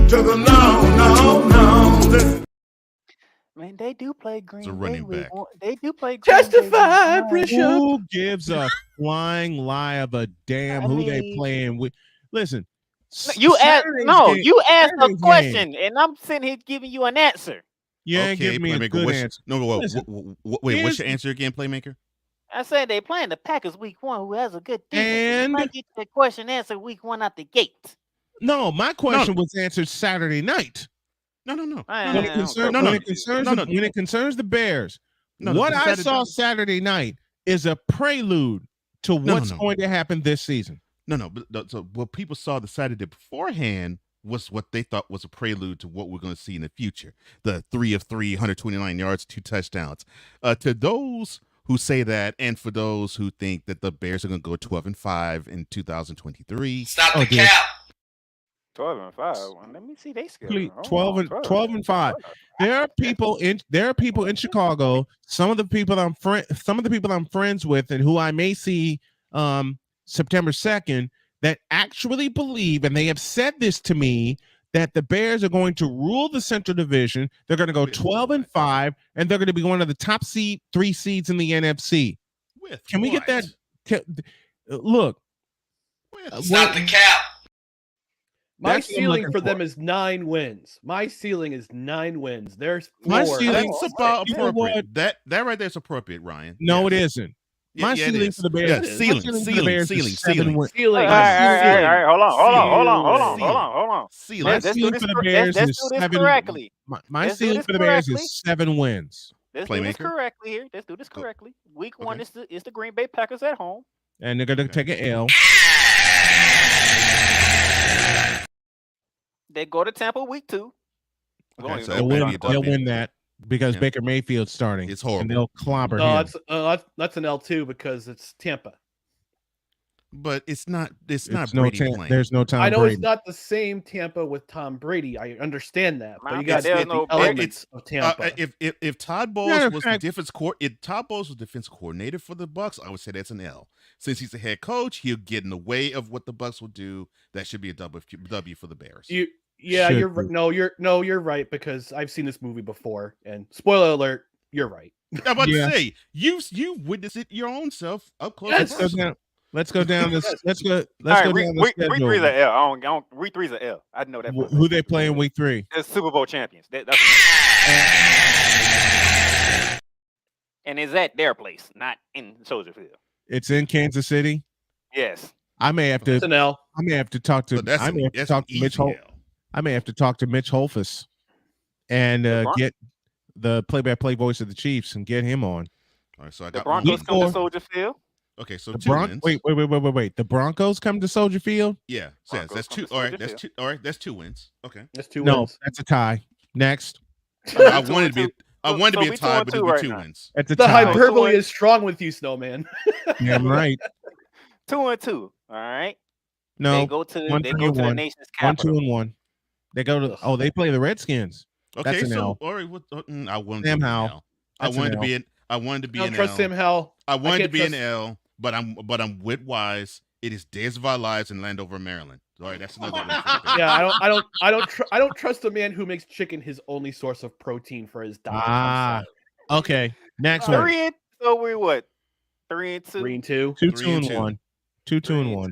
To the no. Man, they do play Green It's a Bay running week back. 1. They do play Green Justify, Bay week 1. Who gives a flying lie of a damn who they playing with? Listen, You asked a Saturday's question, and I'm sitting here giving you an answer. You ain't giving me a Playmaker, good answer. Listen, wait, what's your answer again, Playmaker? I said they playing the Packers week 1, who has a good defense. And you might get the question answered week 1 out the gate. No, my question was answered Saturday night. No. When it concerns the Bears, what I saw Saturday night is a prelude to what's going to happen this season. So what people saw the Saturday beforehand was what they thought was a prelude to what we're going to see in the future. The 3 of 3, 129 yards, 2 touchdowns. To those who say that, and for those who think that the Bears are going to go 12-5 in 2023. Stop the cap. 12-5. Let me see they schedule. 12-5. There are people in Chicago. Some of the people I'm friends with, and who I may see September 2nd, that actually believe, and they have said this to me, that the Bears are going to rule the Central Division. They're going to go 12-5, and they're going to be one of the top 3 seeds in the NFC. Can we get that? Look. Stop the cap. My ceiling for them is 9 wins. My ceiling is 9 wins. There's My 4. ceiling- That's about You know appropriate. what? That right there is appropriate, Ryan. No, it isn't. My Yeah, it ceiling is. for the Bears. Yeah, my ceiling. for the Bears is 7 wins. Ceiling. All right. Hold on. Ceiling. My ceiling for the Bears is 7. correctly. My Let's do ceiling this for the Bears correctly. is 7 wins, Let's do this Playmaker. correctly here. Let's do this correctly. Week 1 is the Green Bay Packers at home. and they're going to take an L. They go to Tampa week 2. Okay, so They'll that'll be a win W. that because Baker Mayfield's starting. It's horrible. And they'll clobber No, him. that's an L2 because it's Tampa. But it's not. It's It's not no Brady Tam- playing. There's no Tom I know Brady. it's not the same Tampa with Tom Brady. I understand that, but you got to there's get no the Brady. elements of Tampa. If Todd Bowles Matter of was fact- the Todd Bowles was defense coordinator for the Bucks, I would say that's an L. Since he's the head coach, he'll get in the way of what the Bucks will do. That should be a W for the Bears. You're right because I've seen this movie before. And spoiler alert, you're right. I'm about to say you witnessed it your own self up close. Yes. and personal. Let's go down this. Let's go All right, down week the 3 is schedule. an L. I don't week 3 is an L. I know that. Who they play in week 3? They're Super Bowl champions. And it's at their place, not in Soldier Field. It's in Kansas City. Yes. I may have to. It's an L. I may have to talk to. That's I may have to that's talk an to Mitch. easy L. I may have to talk to Mitch Holthus and get the play-by-play voice of the Chiefs and get him on. All right, so I The got Broncos come to Soldier Field. Okay, so The 2 wins. Wait. The Broncos come to Soldier Field? Yeah, so yes, that's 2. come to All right, Soldier that's Field. 2. All right, that's 2 wins. Okay. That's 2 No, wins. that's a tie. Next. I wanted to be. I wanted to So be a we tie, 2-2 but it'll be right 2 now. wins. That's a The tie. hyperbole is strong with you, Snowman. Damn right. 2-2. All right. No. They go to the 1-1. nation's 1, capital. 2-1. They go to. Oh, they play the Redskins. Okay, That's an so L. all right, I wanted Sam to be an Howell. L. I That's an wanted to L. be an. I wanted to be I an don't trust L. him, Hal. I wanted to can't be an trust- L, but I'm with Wise. It is Days of Our Lives in Landover, Maryland. All right, that's another one. For the Bears. Yeah, I don't trust a man who makes chicken his only source of protein for his diet. I'm sorry. Okay. Next one. 3 and so we what? 3 and 2. 3 and 2. 2-2-1. 2-2-1.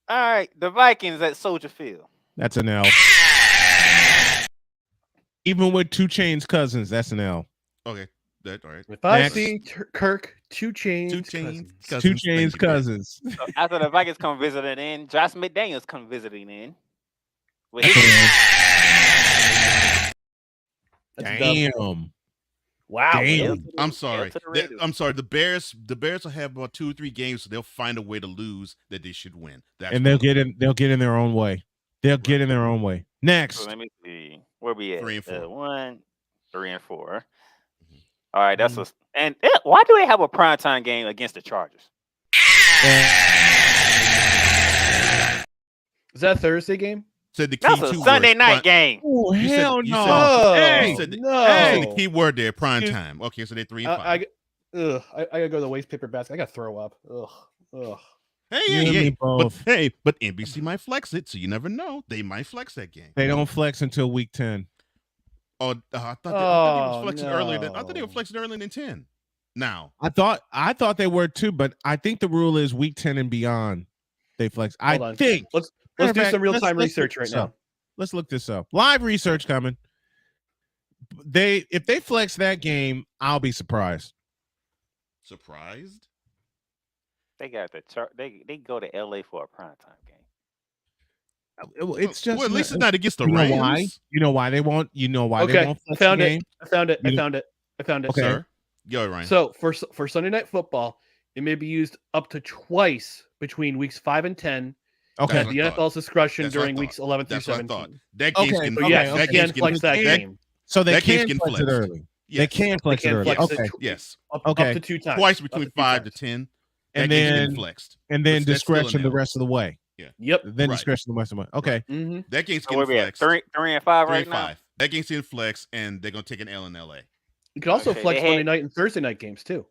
All right, the Vikings at Soldier Field. That's an L. Even with 2 Chainz Cousins, that's an L. Okay, that all right. If I Next. see Kirk, 2 Chainz, 2 Chainz cousins. 2 Cousins. Chainz Thank you, Bears. Cousins. So after the Vikings come visiting in, Josh McDaniels come visiting in. With That's his- a That's Damn. dumb. Wow. Damn. I'm sorry. L to the That- Raiders. I'm sorry. The Bears will have about 2 or 3 games, so they'll find a way to lose that they should win. That's And they'll what- get in. They'll get in their own way. They'll get in their own way. Next. So let me see. Where we at? 3 and 4. 1, 3 and 4. All right, that's why do they have a primetime game against the Chargers? Is that a Thursday game? Said the key That's a two Sunday words, night game. Oh, You said- hell you no. said- Hey, You said the No. key word there, prime time. Okay, so they're 3 and 5. I gotta go to the waste paper basket. I gotta throw up. Ugh. Hey, You and me both. But NBC might flex it, so you never know. They might flex that game. They don't flex until week 10. Oh, I thought they were Oh, flexing earlier than I thought they were no. flexing earlier than 10. Now, I thought they were too, but I think the rule is week 10 and beyond they flex. Hold I on. think. Let's Matter do of fact, some real time let's research look right this now. up. Let's look this up. Live research coming. If they flex that game, I'll be surprised. surprised? They got the chart. They go to LA for a primetime game. It's just Well, at least it's not against the you know Rams. why? You know why they won't? You know why they Okay, won't flex found the it. game? I found it. You- I found it. Okay. Sir, go Ryan. So for Sunday Night Football, it may be used up to twice between weeks 5 and 10. Okay. At the NFL's discretion That's what I during thought. weeks 11 through That's what I 17. thought. That game's Okay, getting So okay, yes, okay. they can flex that game. So they That game's can getting flex it flexed. early. They Yes. can flex They it can early. flex it Okay. Yes. Up Okay. to 2 times. Twice Up between to 2 5 to times. 10. And That game's getting then flexed. and then That's still an discretion the L. rest of the way. Yeah. Yep. Then Right. discretion the rest of the way. Okay. Mm-hmm. That game's So getting where we at? flexed. 3 and 5 3 right and now. 5. That game's getting flexed, and they're gonna take an L in LA. You can also Okay, flex they Monday had- night and Thursday night games too.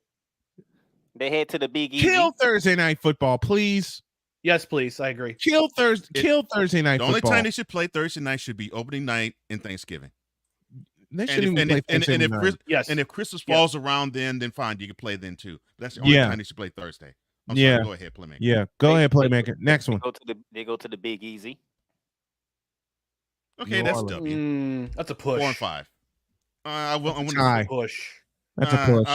They head to the Big Easy. Kill Thursday night football, please. Yes, please. I agree. Kill Thursday night The only football. time they should play Thursday night should be opening night and Thanksgiving. They And shouldn't if, even and, play if, and, Thanksgiving and, if night. Chris, Yes. and if Christmas Yes. falls around, then fine, you can play then too. That's the only Yeah. time they should play Thursday. I'm Yeah. sorry, go ahead, Playmaker. Yeah. Go ahead, They- Playmaker. Next one. They go to the Big Easy. Okay, New that's Orleans. W. That's a push. 4 and 5. I want Tie. Push. That's a push.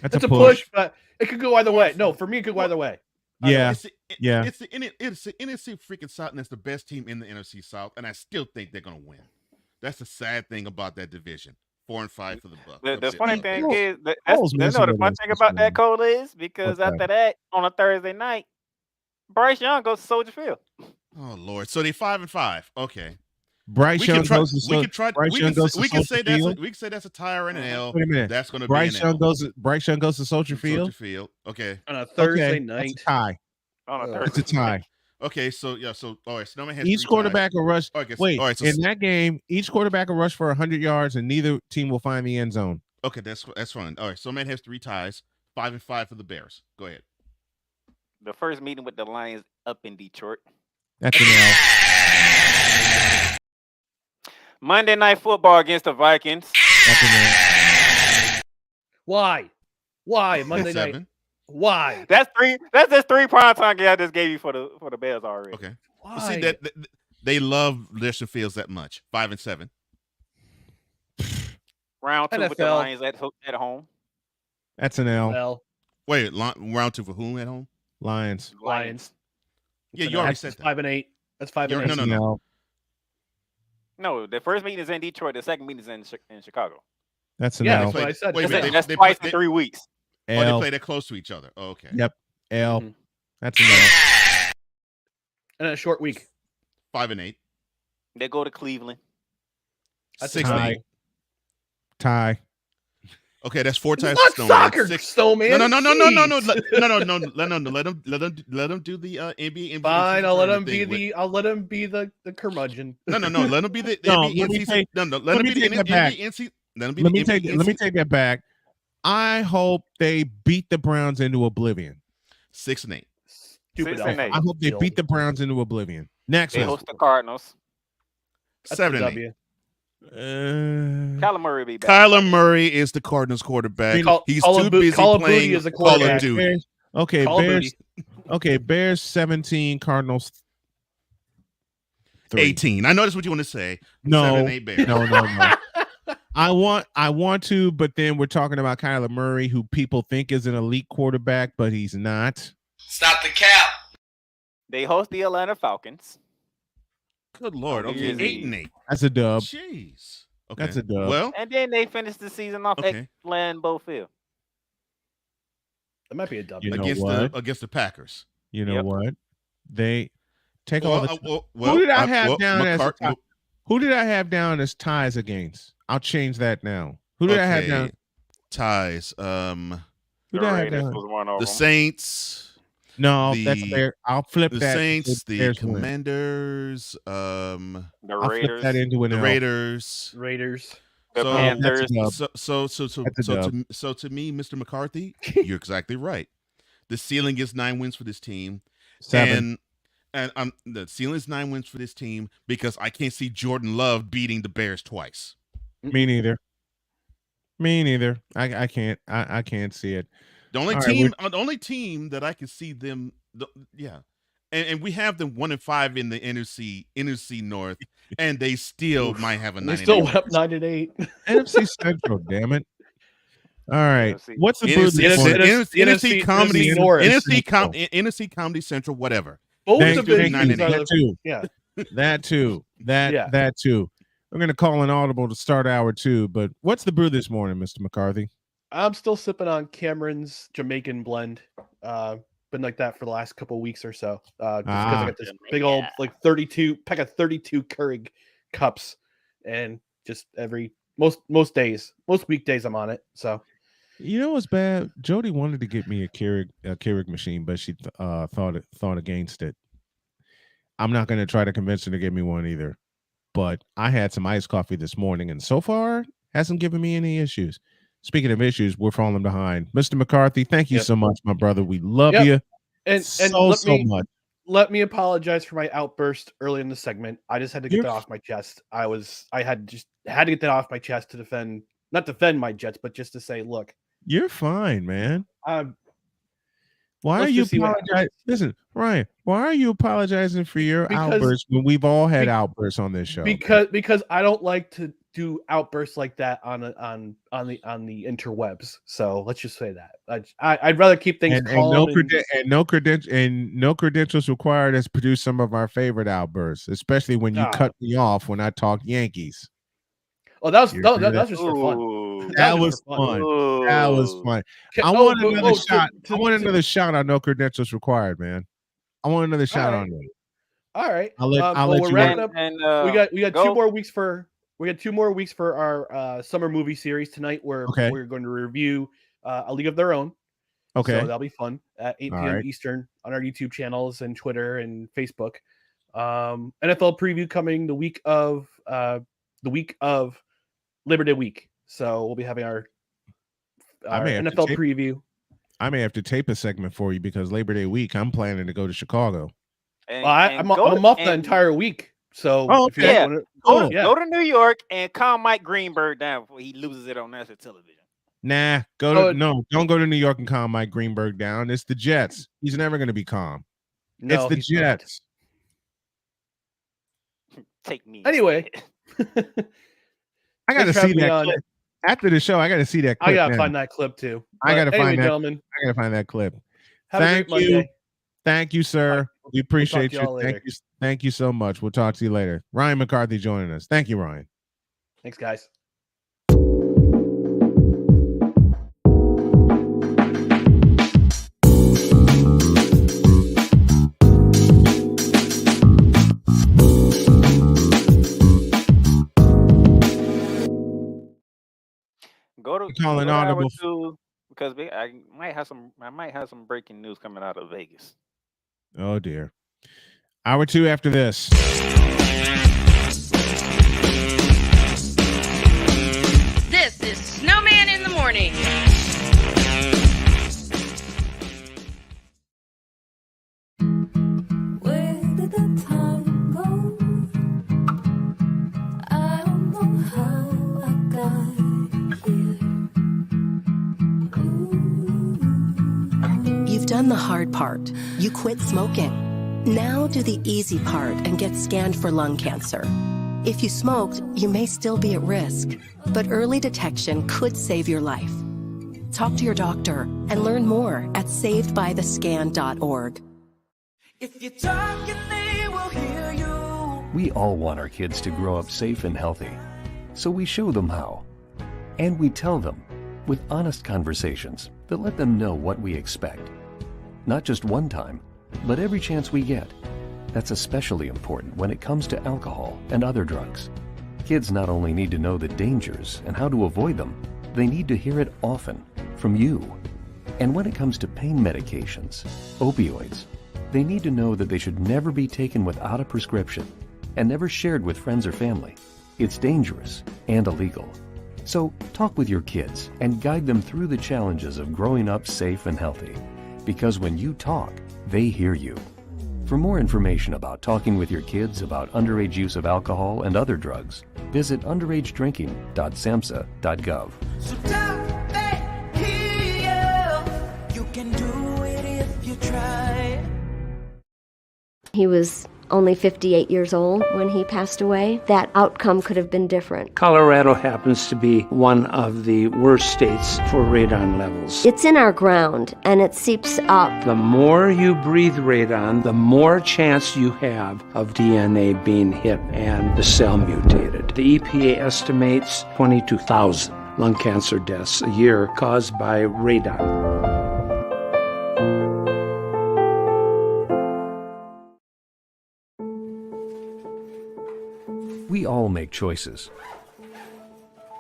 That's That's a push, but it could go either way. No, for me, it could go either way. Yeah. Yeah. It's the NFC freaking South, and it's the best team in the NFC South, and I still think they're gonna win. That's the sad thing about that division. 4 and 5 for the Bucks. The Upset funny Bucks. thing is, Cole's the missing fun one thing this about morning. that, Cole, is because What's after that, on a Thursday night, Bryce Young goes to Soldier Field. Oh Lord, so they 5 and 5. Okay. Bryce Young goes to we can try. Bryce We Young can goes say, to we can say Soldier that's Field. we can say that's a tire and an L. Wait a minute. That's going to be Bryce an Young L. goes to Soldier Field. Soldier Field. Okay. On a Thursday Okay, night. that's a tie. On a It's Thursday a tie. Okay. So yeah. So all right. Snowman has Each 3 quarterback ties. will rush. Oh, I guess- Wait, all right, so- in that game, each quarterback will rush for 100 yards, and neither team will find the end zone. Okay, that's fine. All right. So man has 3 ties. 5 and 5 for the Bears. Go ahead. The first meeting with the Lions up in Detroit. That's an L. Monday Night Football against the Vikings. That's an L. Why? Why Monday night? 7. Why? That's just 3 primetime games I just gave you for the Bears already. Okay. Why? Well, see that they love Justin Fields that much. 5 and 7. Round 2 with the NFL. Lions at home. That's an L. Well, Wait, round 2 for whom at home? Lions. Lions. Yeah, It's you an already L. said That's that. 5 and 8. That's 5 and You're- 8. no, That's an L. No, the first meeting is in Detroit. The second meeting is in Chicago. That's an Yeah, L. that's what I said. Wait a minute, That's they twice play- in 3 weeks. Oh, they L. play that close to each other. Oh, okay. Yep. L. Mhm. That's an L. And a short week. 5 and 8. They go to Cleveland. That's 6 a and tie. 8. Tie. Okay, that's 4 It's ties. not Snowman. soccer, 6. Snowman. No. Jeez. Let them do the NBA. Fine, I'll let him be thing with- the. I'll let him be the curmudgeon. No. Let him be the No, NBA. let me take- Let let him me be take the that back. NC. Let him be Let the me take that back. I hope they beat the Browns into oblivion. 6 and 8. Stupid 6 and alpha. 8. I hope they beat the Browns into oblivion. Next They one. host the Cardinals. That's 7 a and 8. W. Kyler Murray will be back. Kyler Murray is the Cardinals quarterback. He's Call of too Booty- busy Call of Booty playing is a Call of quarterback. Duty. Bears, okay, Call of Bears. Duty. Okay, Bears 17, Cardinals 3. 18. I know that's what you want to say. No, 7 and 8 Bears. no. I want to, but then we're talking about Kyler Murray, who people think is an elite quarterback, but he's not. Stop the cap. They host the Atlanta Falcons. Good Lord. New Okay, Year's 8 Eve. and 8. That's a dub. Jeez. Okay. That's a dub. Well, And then they finish the season off Okay. at Lambeau Field. That might be a W. You know against what? against the Packers. You know Yep. what? They take all the. Well, who did I have down as? McCart- Who did I have down as ties against? I'll change that now. Who did I have down? Ties. Who The did I have Raiders down? was one of The them. Saints. No, that's fair. I'll flip the that. Saints, the Bears win. Commanders, The I'll flip Raiders. that into an the L. Raiders. The So, Panthers. so to me, Mr. McCarthy, you're exactly right. The ceiling is 9 wins for this team. 7. And the ceiling is 9 wins for this team because I can't see Jordan Love beating the Bears twice. Me neither. I can't. I can't see it. The only team that I can see them, and we have them 1-5 in the NFC North, and they still might have a 9-8. They still went up 9-8. NFC Central, damn it! All right, what's the NFC Comedy North? NFC Comedy Central, whatever. Both divisions That too. We're gonna call an audible to start hour 2. But what's the brew this morning, Mr. McCarthy? I'm still sipping on Cameron's Jamaican blend. Been like that for the last couple of weeks or so. Just because I got this big old 32 Keurig cups, and just most weekdays I'm on it. So you know what's bad? Jody wanted to get me a Keurig machine, but she thought against it. I'm not going to try to convince her to give me one either. But I had some iced coffee this morning, and so far hasn't given me any issues. Speaking of issues, we're falling behind. Mr. McCarthy, thank you so much, my brother. We love you so much. Let me apologize for my outburst early in the segment. I just had to get that off my chest. I had to get that off my chest to not defend my Jets, but just to say, look, you're fine, man. Why are you apologizing? Listen, Ryan, why are you apologizing for your outbursts when we've all had outbursts on this show? Because I don't like to do outbursts like that on the interwebs. So let's just say that I'd rather keep things calm. No credentials required has produced some of our favorite outbursts, especially when you cut me off when I talk Yankees. Oh, that was just for fun. That was fun. That was fun. I want another shot. I want another shot on no credentials required, man. I want another shot on it. All right. I'll let we're you wrapping up. And, we got 2 more weeks for our summer movie series tonight. Where we're going to review A League of Their Own. Okay, so that'll be fun at 8 p.m. Eastern on our YouTube channels and Twitter and Facebook. NFL preview coming the week of Labor Day week. So we'll be having our NFL preview. I may have to tape a segment for you because Labor Day week, I'm planning to go to Chicago. I'm off the entire week. So go to New York and calm Mike Greenberg down before he loses it on national television. Nah, don't go to New York and calm Mike Greenberg down. It's the Jets. He's never going to be calm. No, it's the Jets. Take me. Anyway. I got to see that clip. After the show, I got to see that clip. I got to find that clip too. I got to find that. Gentlemen, I got to find that clip. Thank you. Thank you, sir. We appreciate you. Thank you. Thank you so much. We'll talk to you later. Ryan McCarthy joining us. Thank you, Ryan. Thanks, guys. Go to calling audible because I might have some breaking news coming out of Vegas. Oh dear. Hour 2 after this. This is Snowman in the Morning. Where did the time go? I don't know how I got here. You've done the hard part. You quit smoking. Now do the easy part and get scanned for lung cancer. If you smoked, you may still be at risk, but early detection could save your life. Talk to your doctor and learn more at savedbythescan.org. If you're talking, they will hear you. We all want our kids to grow up safe and healthy, so we show them how. And we tell them with honest conversations that let them know what we expect. Not just one time, but every chance we get. That's especially important when it comes to alcohol and other drugs. Kids not only need to know the dangers and how to avoid them, they need to hear it often from you. And when it comes to pain medications, opioids, they need to know that they should never be taken without a prescription and never shared with friends or family. It's dangerous and illegal. So talk with your kids and guide them through the challenges of growing up safe and healthy. Because when you talk, they hear you. For more information about talking with your kids about underage use of alcohol and other drugs, visit underagedrinking.samhsa.gov. So tell me here, you can do it if you try. He was only 58 years old when he passed away. That outcome could have been different. Colorado happens to be one of the worst states for radon levels. It's in our ground and it seeps up. The more you breathe radon, the more chance you have of DNA being hit and the cell mutated. The EPA estimates 22,000 lung cancer deaths a year caused by radon. We all make choices.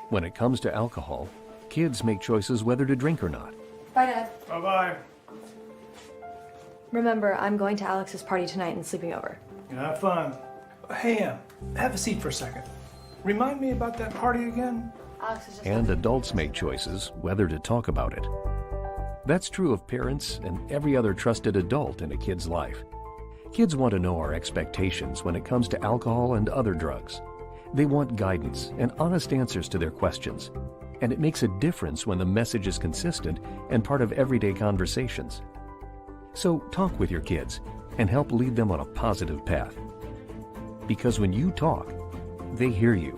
When it comes to alcohol, kids make choices whether to drink or not. Bye, Dad. Bye-bye. Remember, I'm going to Alex's party tonight and sleeping over. Have fun. Hey, have a seat for a second. Remind me about that party again? Alex is just... And adults make choices whether to talk about it. That's true of parents and every other trusted adult in a kid's life. Kids want to know our expectations when it comes to alcohol and other drugs. They want guidance and honest answers to their questions. And it makes a difference when the message is consistent and part of everyday conversations. So talk with your kids and help lead them on a positive path. Because when you talk, they hear you.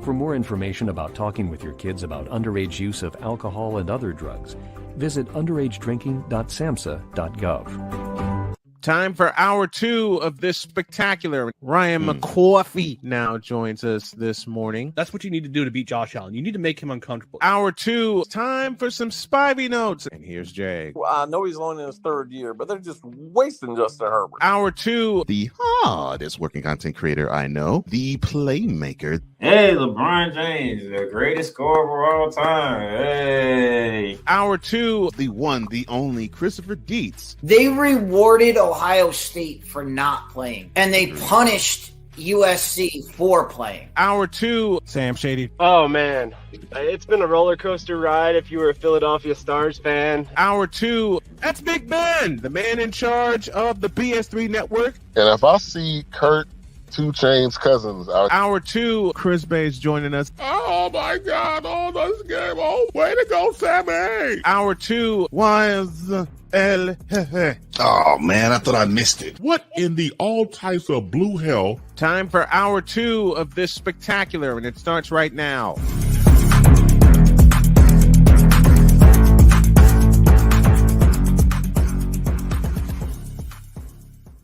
For more information about talking with your kids about underage use of alcohol and other drugs, visit underagedrinking.samhsa.gov. Time for hour 2 of this spectacular. Ryan McCoffey now joins us this morning. That's what you need to do to beat Josh Allen. You need to make him uncomfortable. Hour 2, time for some Spivey notes. And here's Jay. Well, I know he's only in his 3rd year, but they're just wasting Justin Herbert. Hour 2. The hardest working content creator I know, the Playmaker. Hey, LeBron James, the greatest scorer of all time. Hey. Hour 2. The one, the only Christopher Dietz. They rewarded Ohio State for not playing, and they punished USC for playing. Hour 2. Sam Shady. Oh, man. It's been a roller coaster ride if you were a Philadelphia Stars fan. Hour 2. That's Big Ben, the man in charge of the BS3 network. And if I see Kurt 2 Chainz Cousins out. Hour 2, Chris Bay's joining us. Oh my God! Oh, this game! Oh, way to go, Sammy! Hour 2 was El. Oh man, I thought I missed it. What in the all types of blue hell? Time for hour 2 of this spectacular, and it starts right now.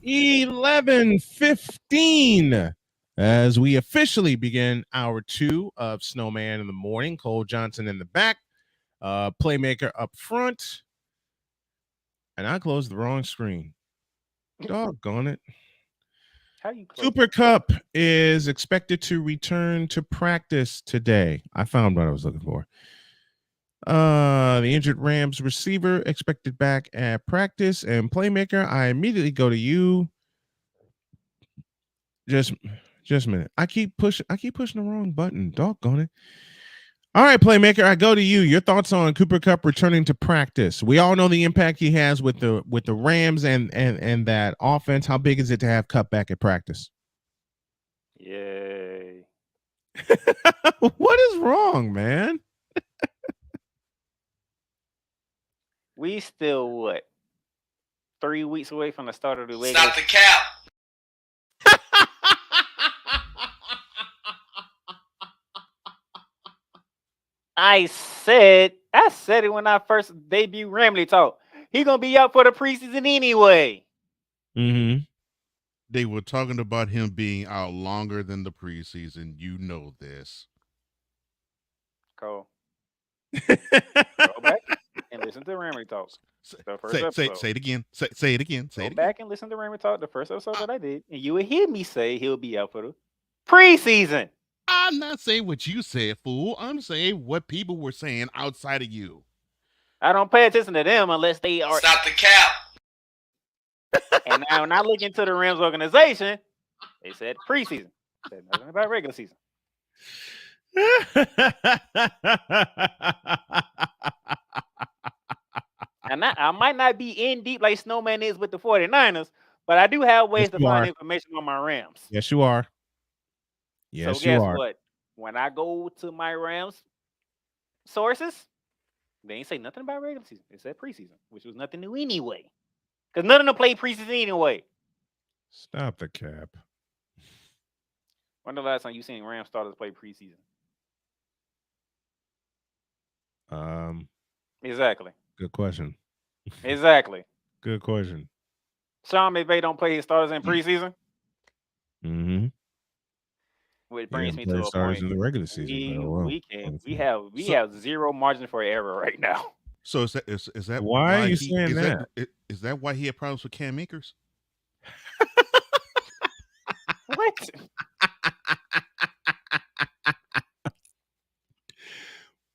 $11:15 as we officially begin hour 2 of Snowman in the morning. Cole Johnson in the back, Playmaker up front, and I closed the wrong screen. Doggone it. How you close Cooper Kupp is expected to return to practice today. I found what I was looking for. The injured Rams receiver expected back at practice, and Playmaker, I immediately go to you. Just a minute. I keep pushing the wrong button. Doggone it. All right, Playmaker, I go to you. Your thoughts on Cooper Kupp returning to practice? We all know the impact he has with the Rams and that offense. How big is it to have Kupp back at practice? Yay. What is wrong, man? We still, what, 3 weeks away from the start of the regular? Stop the cap. I said it when I first debuted Ramley Talk. He gonna be out for the preseason anyway. Mm-hmm. They were talking about him being out longer than the preseason. You know this. Cole. Go back and listen to Ramley Talk. Say it again. Say it again. Go back and listen to Ramley Talk, the first episode that I did, and you will hear me say he'll be out for the preseason. I'm not saying what you said, fool. I'm saying what people were saying outside of you. I don't pay attention to them unless they are. Stop the cap. And now when I look into the Rams organization, they said preseason. Said nothing about regular season. And I might not be in deep like Snowman is with the 49ers, but I do have ways to find information on my Rams. Yes, you are. Yes, so guess you are. what? When I go to my Rams sources, they ain't say nothing about regular season. They said preseason, which was nothing new anyway. Because none of them play preseason anyway. Stop the cap. When the last time you seen Rams starters play preseason? Exactly. Good question. Exactly. Good question. Sean McVay don't play his starters in preseason. Mm-hmm. Which brings me to a starters point. in the regular season. We have zero margin for error right now. So is that why are you saying that? Is that why he had problems with Cam Akers? What?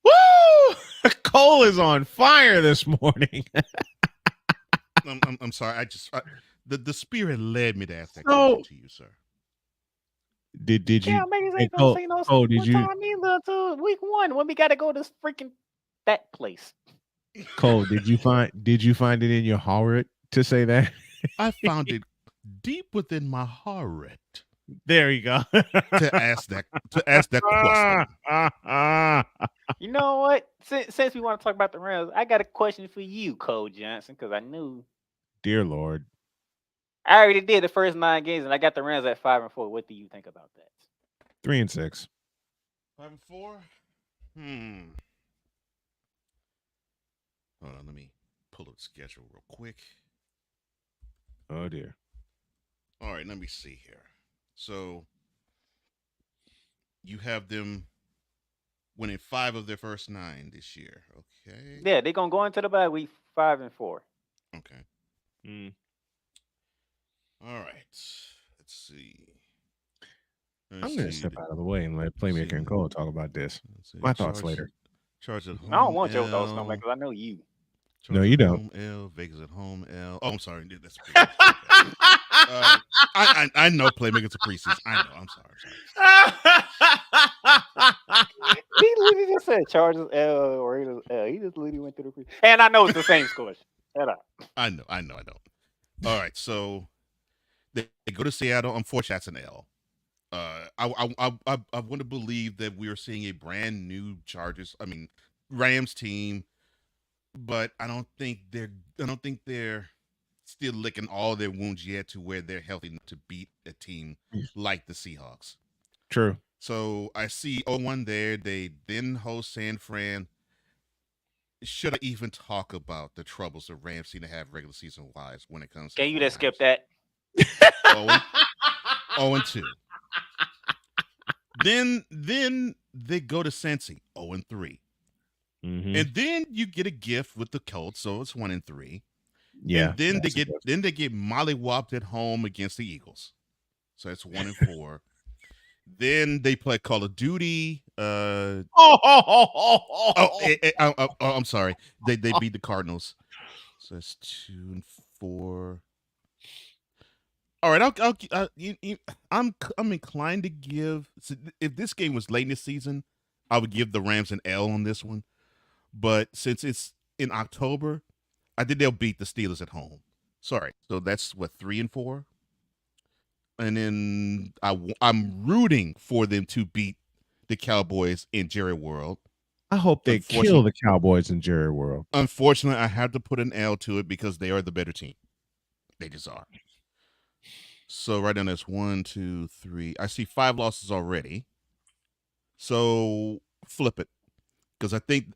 Woo! Cole is on fire this morning. I'm sorry. The spirit led me to ask that So- question to you, sir. Did you? Yeah, maybe Hey, ain't gonna say no Cole, did you? time either until week 1 when we got to go to freaking that place. Cole, did you find it in your heart to say that? I found it deep within my heart There you go. to ask that question. You know what? Since we want to talk about the Rams, I got a question for you, Cole Johnson, because I knew Dear Lord. I already did the first 9 games, and I got the Rams at 5-4. What do you think about that? 3-6. 5-4. Hold on, let me pull up the schedule real quick. Oh dear. All right, let me see here. So you have them winning 5 of their first 9 this year. Okay. Yeah, they're gonna go into the bye week 5-4. Okay. All right. Let's see. I'm going to step out of the way and let Playmaker and Cole talk about this. My thoughts later. Charge at home. I don't want your L. thoughts, Snowman, because I know you. No, you don't. Home L. Vegas at home L. Oh, I'm sorry. That's I know Playmaker's a preseason. I know. I'm sorry. He literally just said Chargers L or Raiders L. He just literally went through the preseason. And I know it's the same score. Shut up. I know. All right, so they go to Seattle. Unfortunately, that's an L. I want to believe that we are seeing a brand new Rams team, but I don't think they're still licking all their wounds yet to where they're healthy enough to beat a team like the Seahawks. True. So I see 0-1 there. They then host San Fran. Should I even talk about the troubles the Rams seem to have regular season wise when it comes to Can you just skip that? 0-2. Then they go to Cincy, 0-3. And then you get a gift with the Colts, so it's 1-3. Yeah. And then they get mollywopped at home against the Eagles. So that's 1-4. Then they play Call of Duty. I'm sorry. They beat the Cardinals. So that's 2-4. All right, I'm inclined to give. So if this game was late in the season, I would give the Rams an L on this one. But since it's in October, I think they'll beat the Steelers at home. Sorry, so that's what 3-4. And then I'm rooting for them to beat the Cowboys in Jerry World. I hope they kill the Cowboys in Jerry World. Unfortunately, I have to put an L to it because they are the better team. They just are. So right now that's 1, 2, 3. I see 5 losses already. So flip it, because I think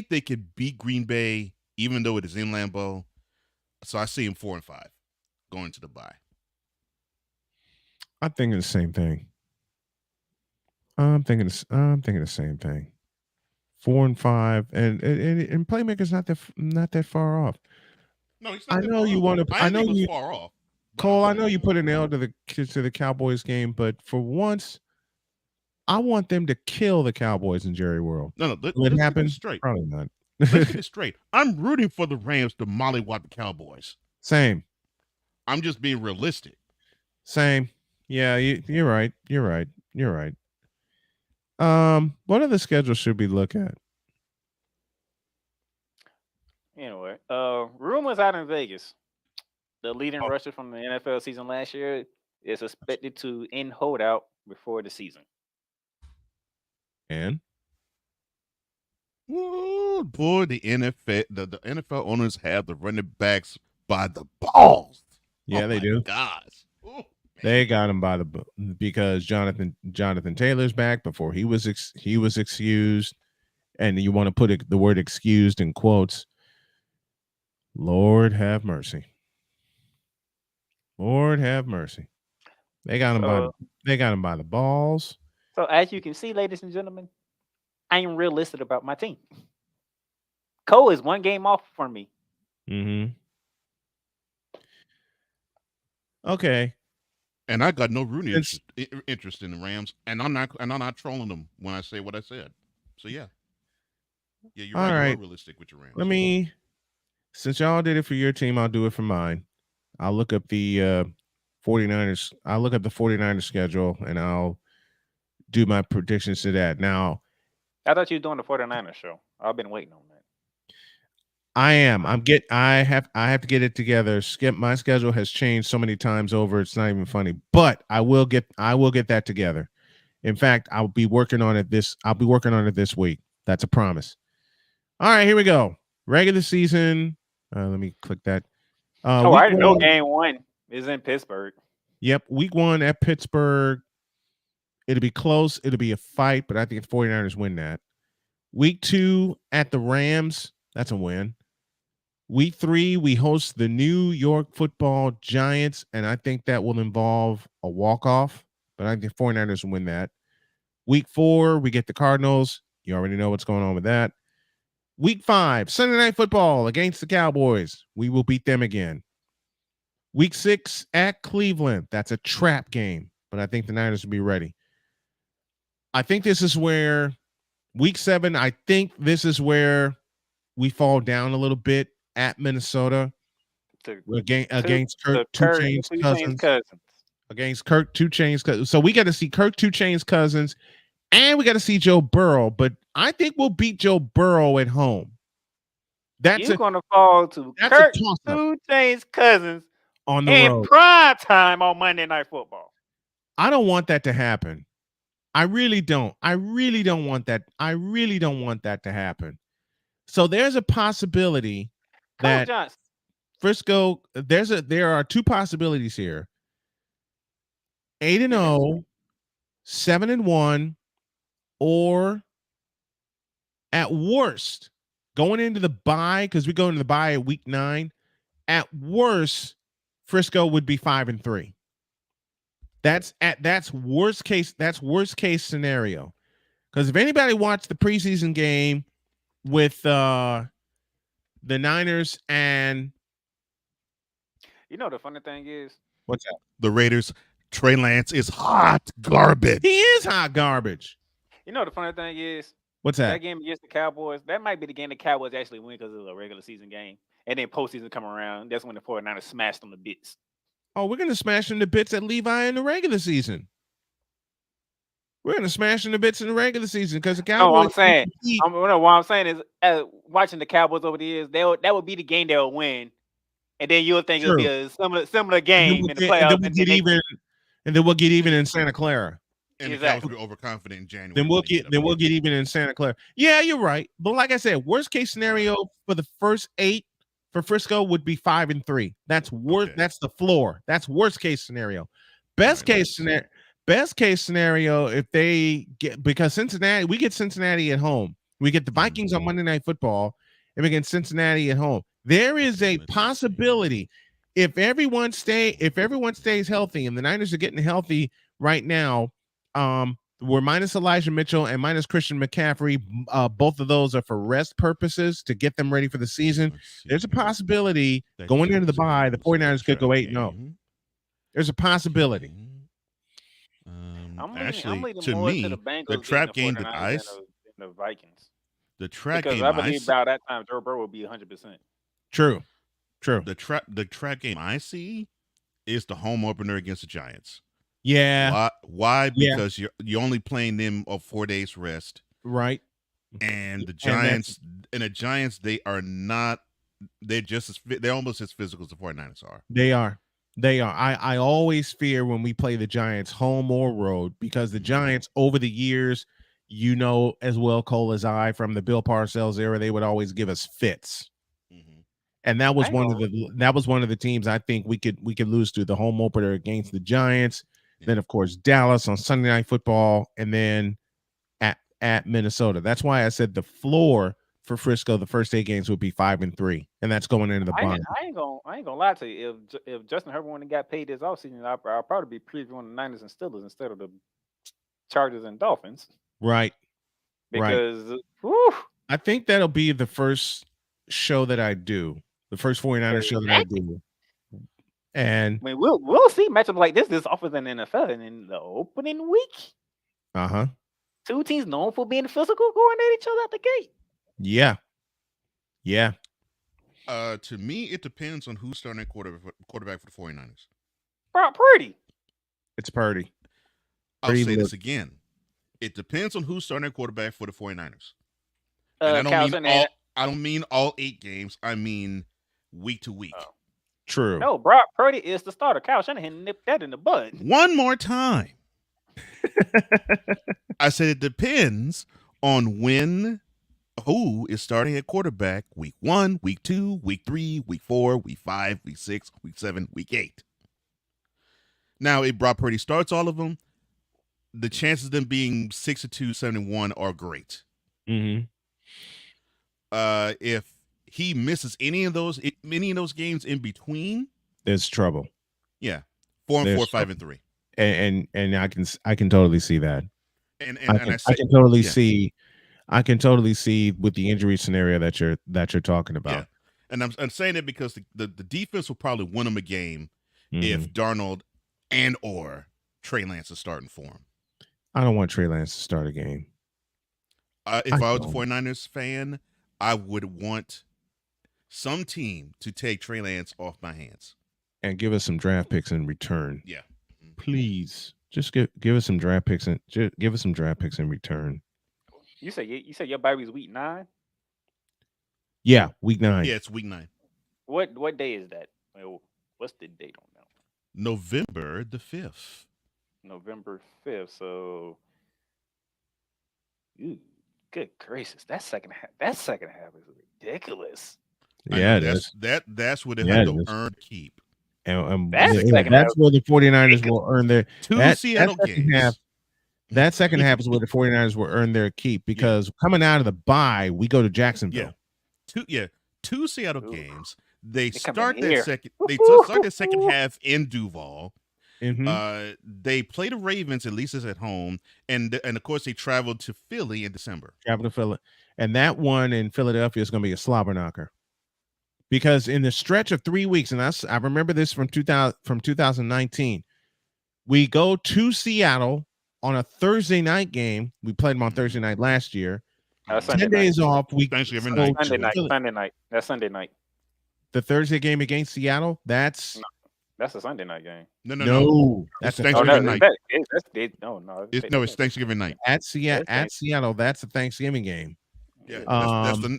they could beat Green Bay even though it is in Lambeau. So I see them 4-5 going to the bye. I'm thinking the same thing. I'm thinking the same thing. 4-5, and Playmaker's not that far off. No, he's not. I know you want to. I know you far off. Cole, I know you put an L to the Cowboys game, but for once, I want them to kill the Cowboys in Jerry World. No, will it happen? Straight. Probably not. let's get it straight. I'm rooting for the Rams to mollywop the Cowboys. Same. I'm just being realistic. Same. Yeah, you're right. You're right. You're right. What other schedules should we look at? Anyway, rumors out in Vegas. The leading rusher from the NFL season last year is expected to end holdout before the season. And Ooh, boy, the NFL owners have the running backs by the balls. yeah, they do. Gosh. They got him by because Jonathan Taylor's back before he was excused, and you want to put the word excused in quotes. Lord have mercy. Lord have mercy. They got him by the balls. So as you can see, ladies and gentlemen, I am realistic about my team. Cole is one game off for me. Mm-hmm. Okay. And I got no rooting interest in the Rams, and I'm not trolling them when I say what I said. So yeah, you're All right. right. You're realistic with your Rams. Since y'all did it for your team, I'll do it for mine. I'll look up the 49ers. I'll look up the 49ers schedule, and I'll do my predictions to that. Now, I thought you were doing the 49ers show. I've been waiting on that. I am. I have to get it together. My schedule has changed so many times over. It's not even funny. But I will get that together. In fact, I'll be working on it this week. That's a promise. All right, here we go. Regular season. Let me click that. I know game 1 is in Pittsburgh. Yep, week 1 at Pittsburgh. It'll be close. It'll be a fight, but I think the 49ers win that. Week 2 at the Rams. That's a win. Week 3, we host the New York Football Giants, and I think that will involve a walk-off, but I think the 49ers will win that. Week 4, we get the Cardinals. You already know what's going on with that. Week 5, Sunday Night Football against the Cowboys. We will beat them again. Week 6 at Cleveland. That's a trap game, but I think the Niners will be ready. I think this is where week 7, I think this is where we fall down a little bit at Minnesota against Kirk 2 Chainz Cousins. Against Kirk 2 Chainz Cousins. So we got to see Kirk 2 Chainz Cousins, and we got to see Joe Burrow, but I think we'll beat Joe Burrow at home. You're going to fall to Kirk 2 Chainz Cousins on the in road. prime time on Monday Night Football. I don't want that to happen. I really don't. I really don't want that. I really don't want that to happen. So there's a possibility that Frisco, there are 2 possibilities here. 8-0, 7-1, or at worst, going into the bye, because we go into the bye at week 9, at worst, Frisco would be 5-3. That's worst case. That's worst case scenario. Because if anybody watched the preseason game with the Niners and the funny thing is, what's that? The Raiders. Trey Lance is hot garbage. He is hot garbage. The funny thing is, what's that? That game against the Cowboys, that might be the game the Cowboys actually win because it's a regular season game. And then postseason come around, that's when the 49ers smashed them to bits. Oh, we're going to smash them to bits at Levi in the regular season. We're going to smash them to bits in the regular season because the Cowboys. What I'm saying is, watching the Cowboys over the years, that would be the game they'll win. And then you'll think it'll be a similar game in the playoffs. And then we'll get even in Santa Clara. And the Cowboys will be overconfident in January. Then we'll get even in Santa Clara. Yeah, you're right. But like I said, worst case scenario for the first 8 for Frisco would be 5-3. That's worst. Okay. That's the floor. That's worst case scenario. Best case scenario if they get, because Cincinnati, we get Cincinnati at home. We get the Vikings on Monday Night Football, and we get Cincinnati at home. There is a possibility if everyone stays healthy, and the Niners are getting healthy right now. We're minus Elijah Mitchell and minus Christian McCaffrey. Both of those are for rest purposes to get them ready for the season. There's a possibility going into the bye, the 49ers could go 8-0. There's a possibility. Actually, to me, the trap game that the Vikings. The track Because game I I believe see, by that time Joe Burrow will be 100%. True. the track game I see is the home opener against the Giants. Yeah. Why? Yeah. Because you're only playing them of 4 days rest. Right. And the And Giants, they are not. They're they're almost as physical as the 49ers are. They are. They are. I always fear when we play the Giants home or road because the Giants over the years, you know as well, Cole, as I, from the Bill Parcells era, they would always give us fits. And that was one of the teams I think we could lose to, the home opener against the Giants. Then of course Dallas on Sunday Night Football, and then at Minnesota. That's why I said the floor for Frisco the first 8 games would be 5-3, and that's going into the bottom. I ain't gonna lie to you. If Justin Herbert wouldn't got paid this offseason, I'll probably be previewing the Niners and Steelers instead of the Chargers and Dolphins. Right. Because I think that'll be the first show that I do, the first 49ers show that I do. And I mean, we'll see matchups like this often in the NFL, and in the opening week, two teams known for being physical going at each other at the gate. Yeah. To me, it depends on who's starting at quarterback for the 49ers. Brock Purdy. It's Purdy. I'll say this again. It depends on who's starting at quarterback for the 49ers. And I don't mean all 8 games. I mean week to week. True. No, Brock Purdy is the starter. Kyle Shanahan nipped that in the bud. One more time. I said it depends on who is starting at quarterback week 1, week 2, week 3, week 4, week 5, week 6, week 7, week 8. Now, if Brock Purdy starts all of them, the chances of them being 6-2, 7-1 are great. If he misses any of those games in between, there's trouble. Yeah, 4-4, 5-3, and I can totally see that. And I can totally see. I can totally see with the injury scenario that you're talking about. Yeah. And I'm saying it because the defense will probably win them a game if Darnold and or Trey Lance is starting for him. I don't want Trey Lance to start a game. If I was a 49ers fan, I would want some team to take Trey Lance off my hands and give us some draft picks in return. Yeah, please, just give us some draft picks and give us some draft picks in return. You said your baby's week 9? Yeah, week 9. Yeah, it's week 9. What day is that? What's the date on that? November the 5th. November 5th. So, good gracious, that second half is ridiculous. Yeah, that's where they have to earn keep. And that's where the 49ers will earn their Seattle games. That second half is where the 49ers will earn their keep because coming out of the bye, we go to Jacksonville. Two Seattle games. They start start that second half in Duval. They play the Ravens, at least it's at home, and of course they traveled to Philly in December. And that one in Philadelphia is going to be a slobber knocker. Because in the stretch of 3 weeks, and I remember this from 2019, we go to Seattle on a Thursday night game. We played them on Thursday night last year. 10 days off. Thanksgiving night. Sunday night. That's Sunday night. The Thursday game against Seattle. That's a Sunday night game. No. That's Thanksgiving night. It's Thanksgiving night at Seattle. That's a Thanksgiving game. Yeah,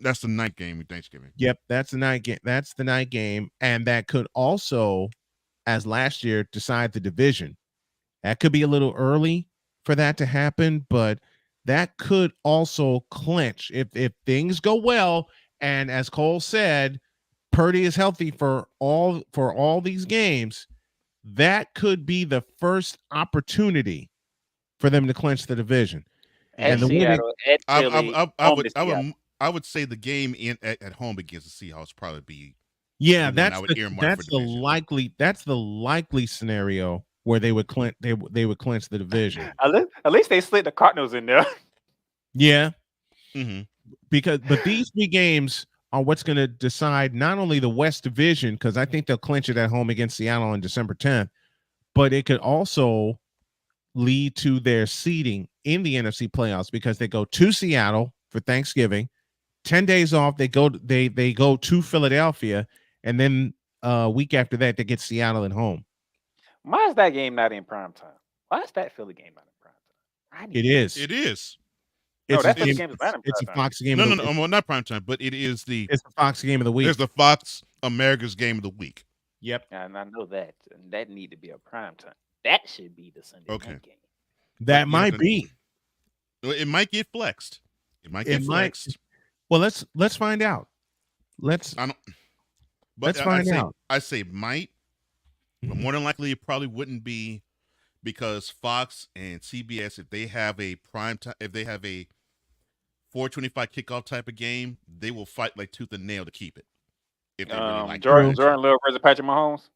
that's the night game with Thanksgiving. Yep, that's the night game. That's the night game, and that could also, as last year, decide the division. That could be a little early for that to happen, but that could also clinch if things go well. And as Cole said, Purdy is healthy for all these games. That could be the first opportunity for them to clinch the division. And I would say the game at home against the Seahawks probably be that's the likely scenario where they would clinch the division. At least they slid the Cardinals in there. Yeah, but these 3 games are what's going to decide not only the West Division, because I think they'll clinch it at home against Seattle on December 10th, but it could also lead to their seeding in the NFC playoffs because they go to Seattle for Thanksgiving, 10 days off. They go to Philadelphia, and then week after that they get Seattle at home. Why is that game not in prime time? Why is that Philly game not in prime time? It is. It is. No, that it's, game is not in it's a prime time. Fox game. No, well, not prime time, but it is it's the Fox game of the week. There's the Fox America's game of the week. Yep. And I know that. And that need to be a prime time. That should be the Sunday night game. That might be. It might get flexed. It might get flexed. Well, let's find out. Let's find out. I say might, but more than likely it probably wouldn't be, because Fox and CBS, if they have a prime time, if they have a 4:25 kickoff type of game, they will fight like tooth and nail to keep it. If they really like Jordan Love versus Patrick Mahomes.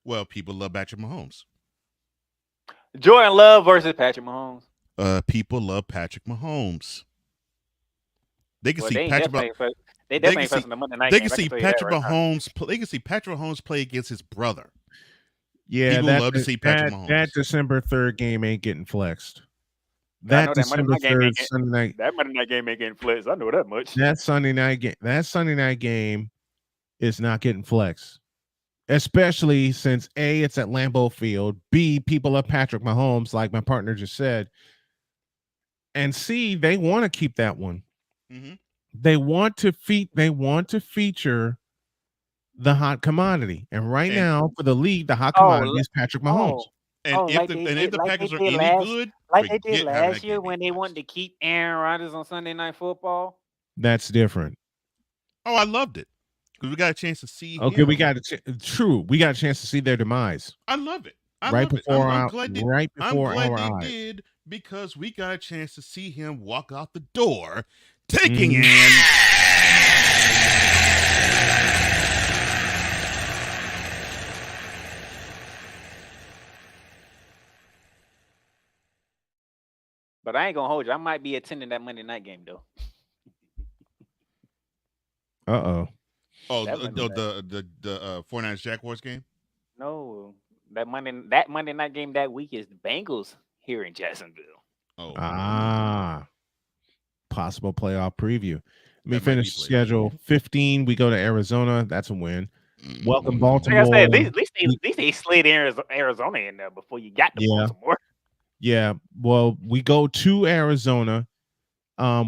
Well, people love Patrick Mahomes. Jordan Love versus Patrick Mahomes. People love Patrick Mahomes. They can see Patrick. They definitely facing the Monday night They game. can see Patrick Mahomes. They can see Patrick Mahomes play against his brother. Yeah, people love to see Patrick Mahomes. That December 3rd game ain't getting flexed. That December 3rd Sunday night. That Monday night game ain't getting flexed. I know that much. That Sunday night game is not getting flexed. Especially since A, it's at Lambeau Field. B, people love Patrick Mahomes, like my partner just said. And C, they want to keep that one. Mm-hmm. They want to feature the hot commodity. And right now, for the league, the hot commodity is Patrick Mahomes. And if the Packers are any good, like they did last year when they wanted to keep Aaron Rodgers on Sunday Night Football. That's different. Oh, I loved it because we got a chance to see. Okay, him. we got a chance to see their demise. I love it. I'm glad they did, because we got a chance to see him walk out the door, taking in. But I ain't gonna hold you. I might be attending that Monday night game though. Uh-oh. Oh, the 49ers Jaguars game? No, that Monday night game that week is the Bengals here in Jacksonville. Oh. Possible playoff preview. Let me finish schedule. 15, we go to Arizona. That's a win. Welcome, Baltimore. Like I said, at least they slid Arizona in there before you got to Baltimore. Yeah. Well, we go to Arizona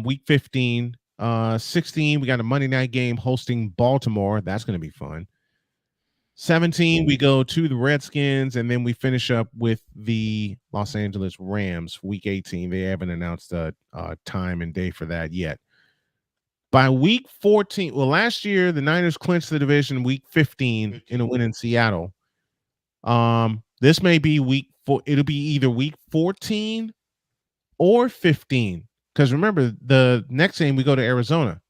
week 15. 16, we got a Monday night game hosting Baltimore. That's going to be fun. 17, we go to the Redskins, and then we finish up with the Los Angeles Rams week 18. They haven't announced a time and day for that yet. By week 14, well, last year the Niners clinched the division week 15 in a win in Seattle. This may be it'll be either week 14 or 15. Because remember, the next game we go to Arizona.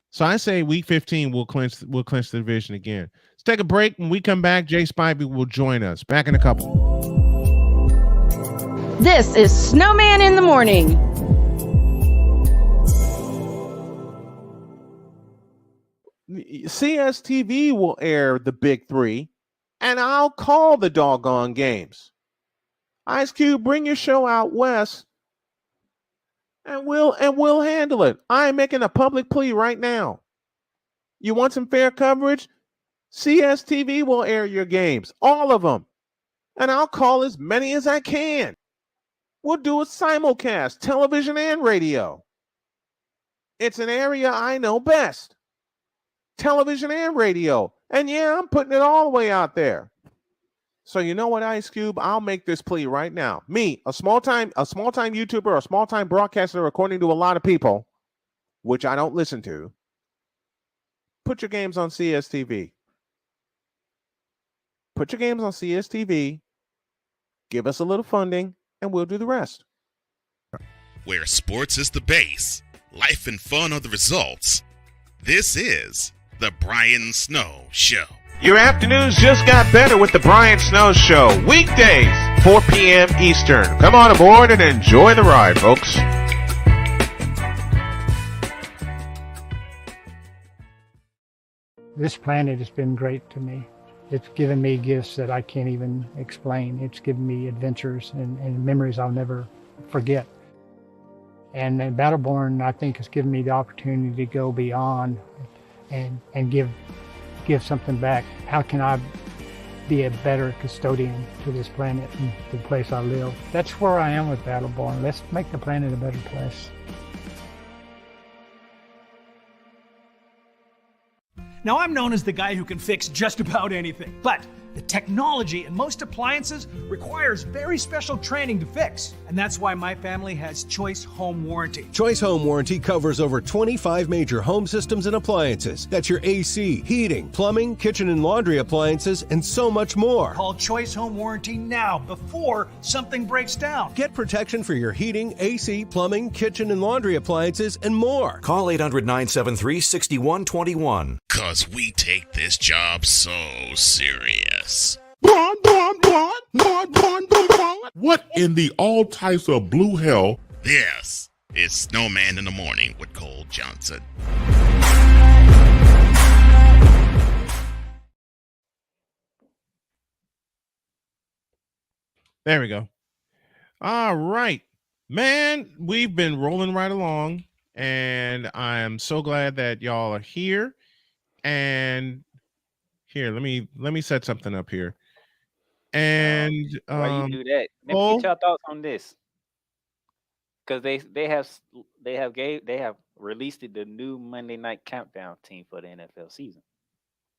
So I say week 15 we'll clinch the division again. Let's take a break. When we come back, Jay Spivey will join us. Back in a couple. This is Snowman in the Morning. CSTV will air the Big Three, and I'll call the doggone games. Ice Cube, bring your show out west. And we'll handle it. I am making a public plea right now. You want some fair coverage? CSTV will air your games, all of them. And I'll call as many as I can. We'll do a simulcast, television and radio. It's an area I know best. Television and radio. And yeah, I'm putting it all the way out there. So you know what, Ice Cube? I'll make this plea right now. Me, a small-time YouTuber, a small-time broadcaster, according to a lot of people, which I don't listen to, put your games on CSTV. Put your games on CSTV. Give us a little funding, and we'll do the rest. Where sports is the base, life and fun are the results. This is the Brian Snow Show. Your afternoons just got better with the Brian Snow Show. Weekdays, 4 p.m. Eastern. Come on aboard and enjoy the ride, folks. This planet has been great to me. It's given me gifts that I can't even explain. It's given me adventures and memories I'll never forget. And Battleborn, I think, has given me the opportunity to go beyond and give something back. How can I be a better custodian to this planet and the place I live? That's where I am with Battleborn. Let's make the planet a better place. Now, I'm known as the guy who can fix just about anything, but the technology in most appliances requires very special training to fix. And that's why my family has Choice Home Warranty. Choice Home Warranty covers over 25 major home systems and appliances. That's your AC, heating, plumbing, kitchen and laundry appliances, and so much more. Call Choice Home Warranty now before something breaks down. Get protection for your heating, AC, plumbing, kitchen and laundry appliances, and more. Call 800-973-6121. Cause we take this job so serious. What in the all types of blue hell? This is Snowman in the Morning with Cole Johnson. There we go. All right, man, we've been rolling right along, and I'm so glad that y'all are here. And here, let me set something up here. And why you do that? Let me get your thoughts on this, because they have released the new Monday Night Countdown team for the NFL season.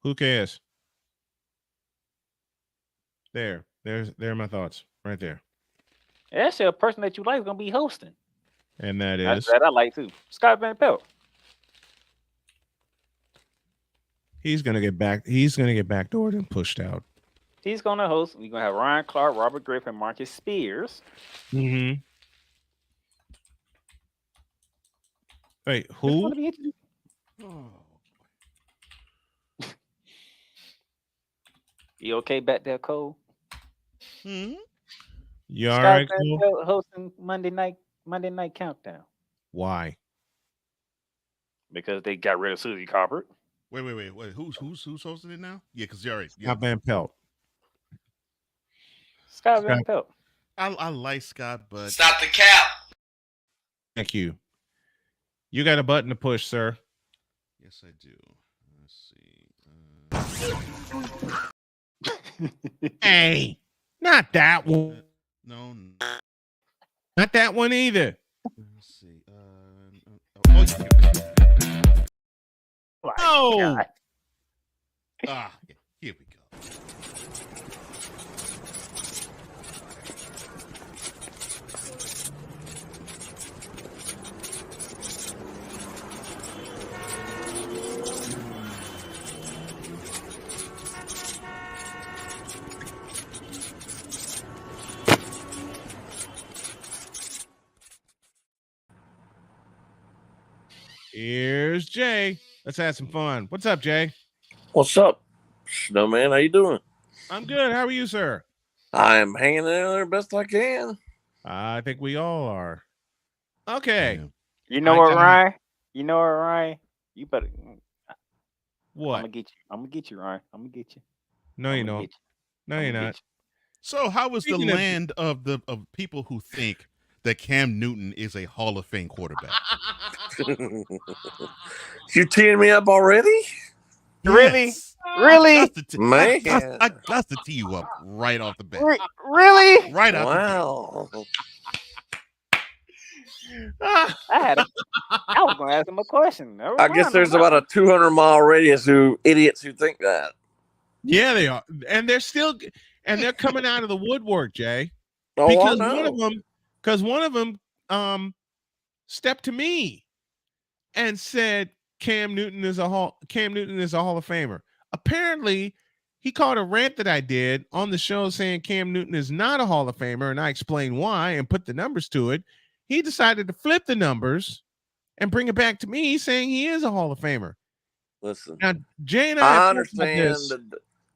Who cares? There are my thoughts right there. Actually, a person that you like is gonna be hosting, And that that's is that I like too. Scott Van Pelt. he's gonna get backdoored and pushed out. He's gonna host. We're gonna have Ryan Clark, Robert Griffin, Marcus Spears. Mm-hmm. Wait, It's who? gonna be interesting. You okay back there, Cole? You all Scott right, Van Cole? Pelt hosting Monday Night Countdown Why? because they got rid of Susie Cobbert. Wait. Who's hosting it now? Yeah, because you're right. Yeah. Scott Van Pelt. Scott Van Scott- Pelt. I like Scott, but Stop the cap. Thank you. You got a button to push, sir. yes, I do. Let's see. Hey, not that one. No. Not that one either. Let's see. Oh, Here we go. here's Jay. Let's have some fun. What's up, Jay? What's up, Snowman? How you doing? I'm good. How are you, sir? I am hanging in there best I can. I think we all are. Okay. You know what, Ryan? You know what, Ryan? You better. What? I'm gonna get you, Ryan. I'm gonna get you. No, you don't. No, you're not. So, how is the Speaking of- land of people who think that Cam Newton is a Hall of Fame quarterback? You teeing me up already? Really? Yes. Really? Man. I got to tee you up right off the bat. Really? Right out Wow. I was gonna ask him a question. Never I guess mind, there's I'm about not. a 200-mile radius who idiots who think that. Yeah, they are, and they're coming out of the woodwork, Jay. Oh, I Because know. one of them stepped to me and said Cam Newton is a Hall of Famer. Apparently, he caught a rant that I did on the show saying Cam Newton is not a Hall of Famer, and I explained why and put the numbers to it. He decided to flip the numbers and bring it back to me, saying he is a Hall of Famer. Listen, Now, Jay and I I have talked about this.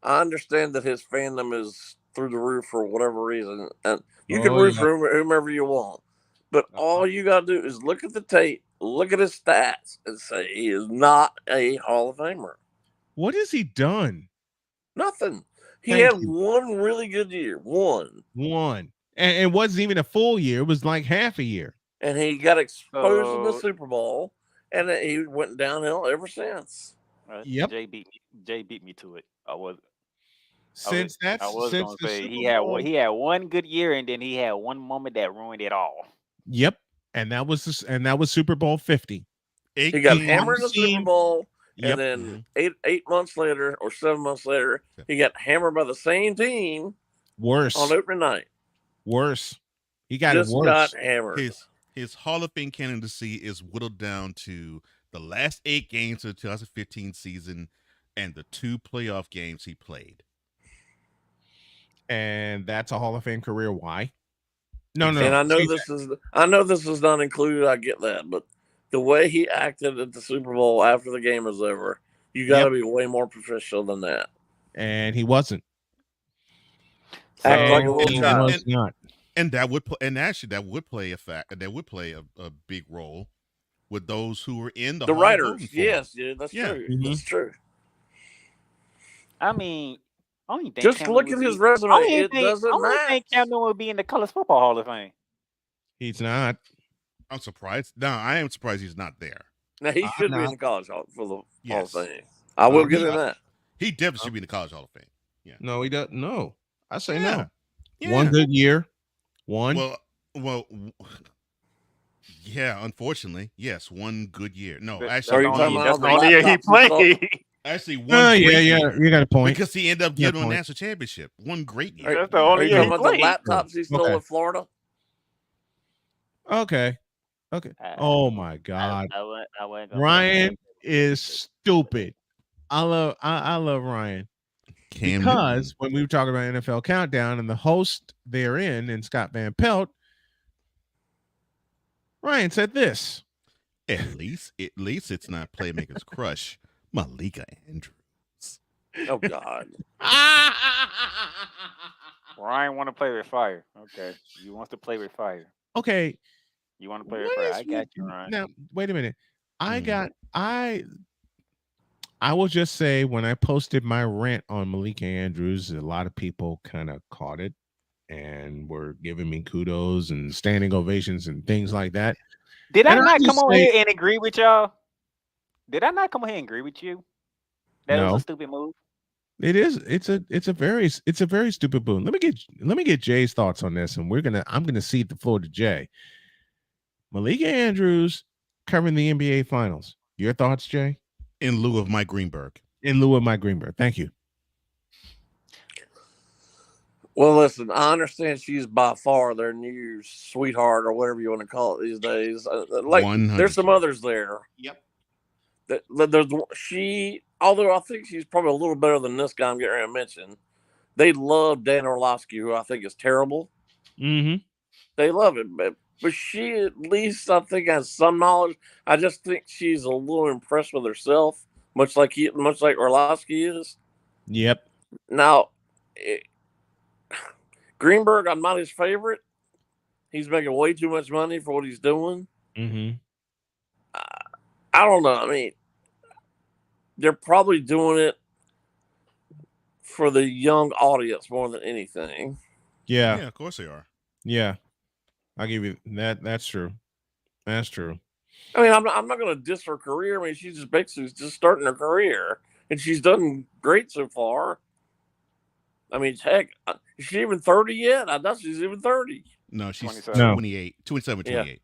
understand that his fandom is through the roof for whatever reason, and you can root for whomever you want. But all you got to do is look at the tape, look at his stats, and say he is not a Hall of Famer. What has he done? Nothing. He Thank had you. one really good year. One. And it wasn't even a full year. It was like half a year. and he got exposed in the So Super Bowl, and he went downhill ever since. Yep. Jay beat me to it. I was Since I was since gonna the say Super he had Bowl. he had one good year, and then he had one moment that ruined it all. Yep. And that was Super Bowl 50. He got hammered in the Team- Super Bowl, Yep. and then 8 months later or 7 months later, he got hammered by the same team Worse. on opening night. Worse. He got Just it worse. got hammered. His Hall of Fame candidacy is whittled down to the last 8 games of the 2015 season and the 2 playoff games he played. And that's a Hall of Fame career. Why? No. And I know this is not included. I get that, but the way he acted at the Super Bowl after the game was over, you got to be way more professional than that. And he wasn't. Act like a little He child. was not. And that would play a big role with those who were in the The Hall writers, voting for yes, him. yeah, that's Yeah. true. Mm-hmm. That's true. I mean, I don't even think Just Cam look Newton at his would be- resume. I don't even It think- doesn't I don't even match. think Cam Newton would be in the College Football Hall of Fame. He's not. I'm surprised. No, I am surprised he's not there. Now he should be not. in the college hall for the Hall Yes. of Fame. I will give him that. He definitely should be in the College Hall of Fame. Yeah. No, he doesn't. No. I say Yeah. no. Yeah. One good year. One. Well, yeah. Unfortunately, yes, one good year. No, Are actually, you talking about That's all the only year he laptops and played. actually one. Oh, great yeah. year, You got a point. because he ended up You got a getting a point. national championship. One great year. That's the Are only you year he talking about the played. laptops he stole Okay. in Florida? Okay. Oh my God. I wasn't gonna Ryan is stupid. I love Ryan. Cam Because when we were talking about NFL Countdown and the host therein and Scott Van Pelt, Ryan said this. At least it's not Playmaker's crush, Malika Andrews. Oh God. Ryan want to play with fire. Okay, you want to play with fire. Okay. You want to play with What fire. is I got you, Ryan. Now, wait a minute. Mm. I will just say when I posted my rant on Malika Andrews, a lot of people kind of caught it and were giving me kudos and standing ovations and things like that. Did I And I not come just on say- here and agree with y'all? Did I not come on here and agree with you? That No. was a stupid move. It is. It's a very stupid boon. Let me get Jay's thoughts on this, and I'm gonna cede the floor to Jay. Malika Andrews covering the NBA Finals. Your thoughts, Jay? In lieu of Mike Greenberg. In lieu of Mike Greenberg. Thank you. Well, listen, I understand she's by far their new sweetheart or whatever you want to call it these days. Like, 100%. there's some others there. Yep. Although I think she's probably a little better than this guy I'm getting ready to mention. They love Dan Orlovsky, who I think is terrible. Mm-hmm. They love it, but she at least I think has some knowledge. I just think she's a little impressed with herself, much like Orlovsky is. Yep. Now, Greenberg, I'm not his favorite. He's making way too much money for what he's doing. Mm-hmm. I don't know. I mean, they're probably doing it for the young audience more than anything. Yeah. Yeah, of course they are. Yeah. I'll give you that. That's true. That's true. I mean, I'm not going to diss her career. I mean, she's just basically just starting her career, and she's done great so far. I mean, heck, is she even 30 yet? I doubt she's even 30. No, she's 27. 28, 27, 28.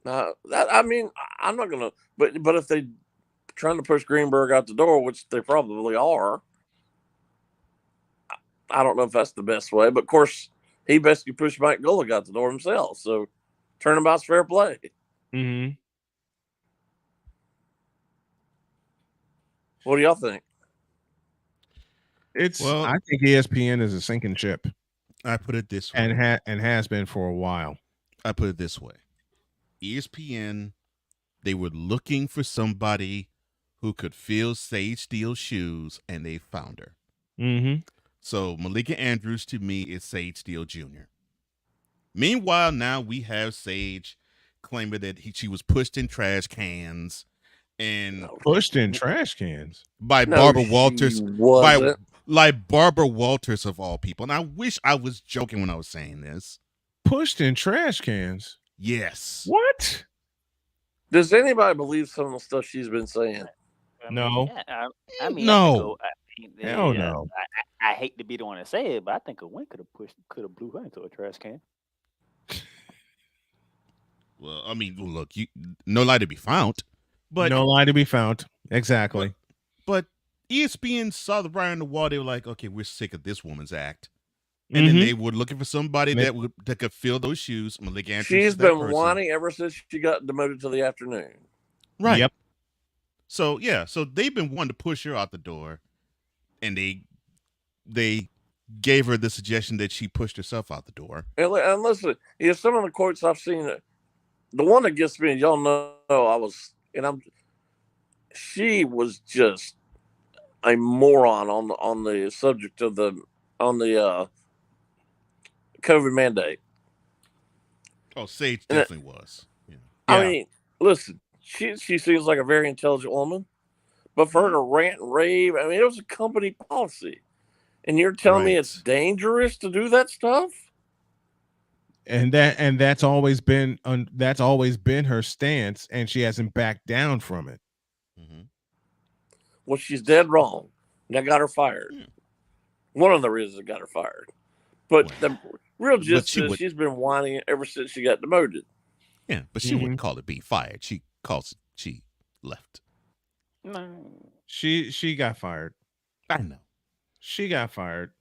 I mean, I'm not gonna. But if they trying to push Greenberg out the door, which they probably are, I don't know if that's the best way. But of course, he basically pushed Mike Golick out the door himself. So turnabout's fair play. Mm-hmm. What do y'all think? I think ESPN is a sinking ship. I put it this way. And has been for a while. I put it this way. ESPN, they were looking for somebody who could fill Sage Steele's shoes, and they found her. Mm-hmm. So Malika Andrews, to me, is Sage Steele Jr. Meanwhile, now we have Sage claiming that she was pushed in trash cans and pushed in trash cans by No, Barbara she Walters, wasn't. like Barbara Walters of all people. And I wish I was joking when I was saying this. pushed in trash cans. Yes. What? Does anybody believe some of the stuff she's been saying? No. Yeah, I mean, No. Hell no. I hate to be the one to say it, but I think a win could have blew her into a trash can. Well, I mean, look, no lie to be found, but no lie to be found. Exactly. But ESPN saw the writing on the wall. They were like, okay, we're sick of this woman's act. And then they were looking for somebody that could fill those shoes. Malik Andrews. She's been whining ever since she got demoted to the afternoon. Right. Yep. So so they've been wanting to push her out the door, and they gave her the suggestion that she pushed herself out the door. And listen, some of the quotes I've seen, the one that gets me, y'all know, she was just a moron on the subject of the COVID mandate. Oh, Sage definitely was. Yeah. I mean, listen, she seems like a very intelligent woman, but for her to rant and rave, I mean, it was a company policy, and you're telling me it's dangerous to do that stuff? And that's always been her stance, and she hasn't backed down from it. Well, she's dead wrong. That got her fired. One of the reasons it got her fired. But the real gist is she's been whining ever since she got demoted. Yeah, but she wouldn't call it being fired. She left. No. She got fired. I know. She got fired.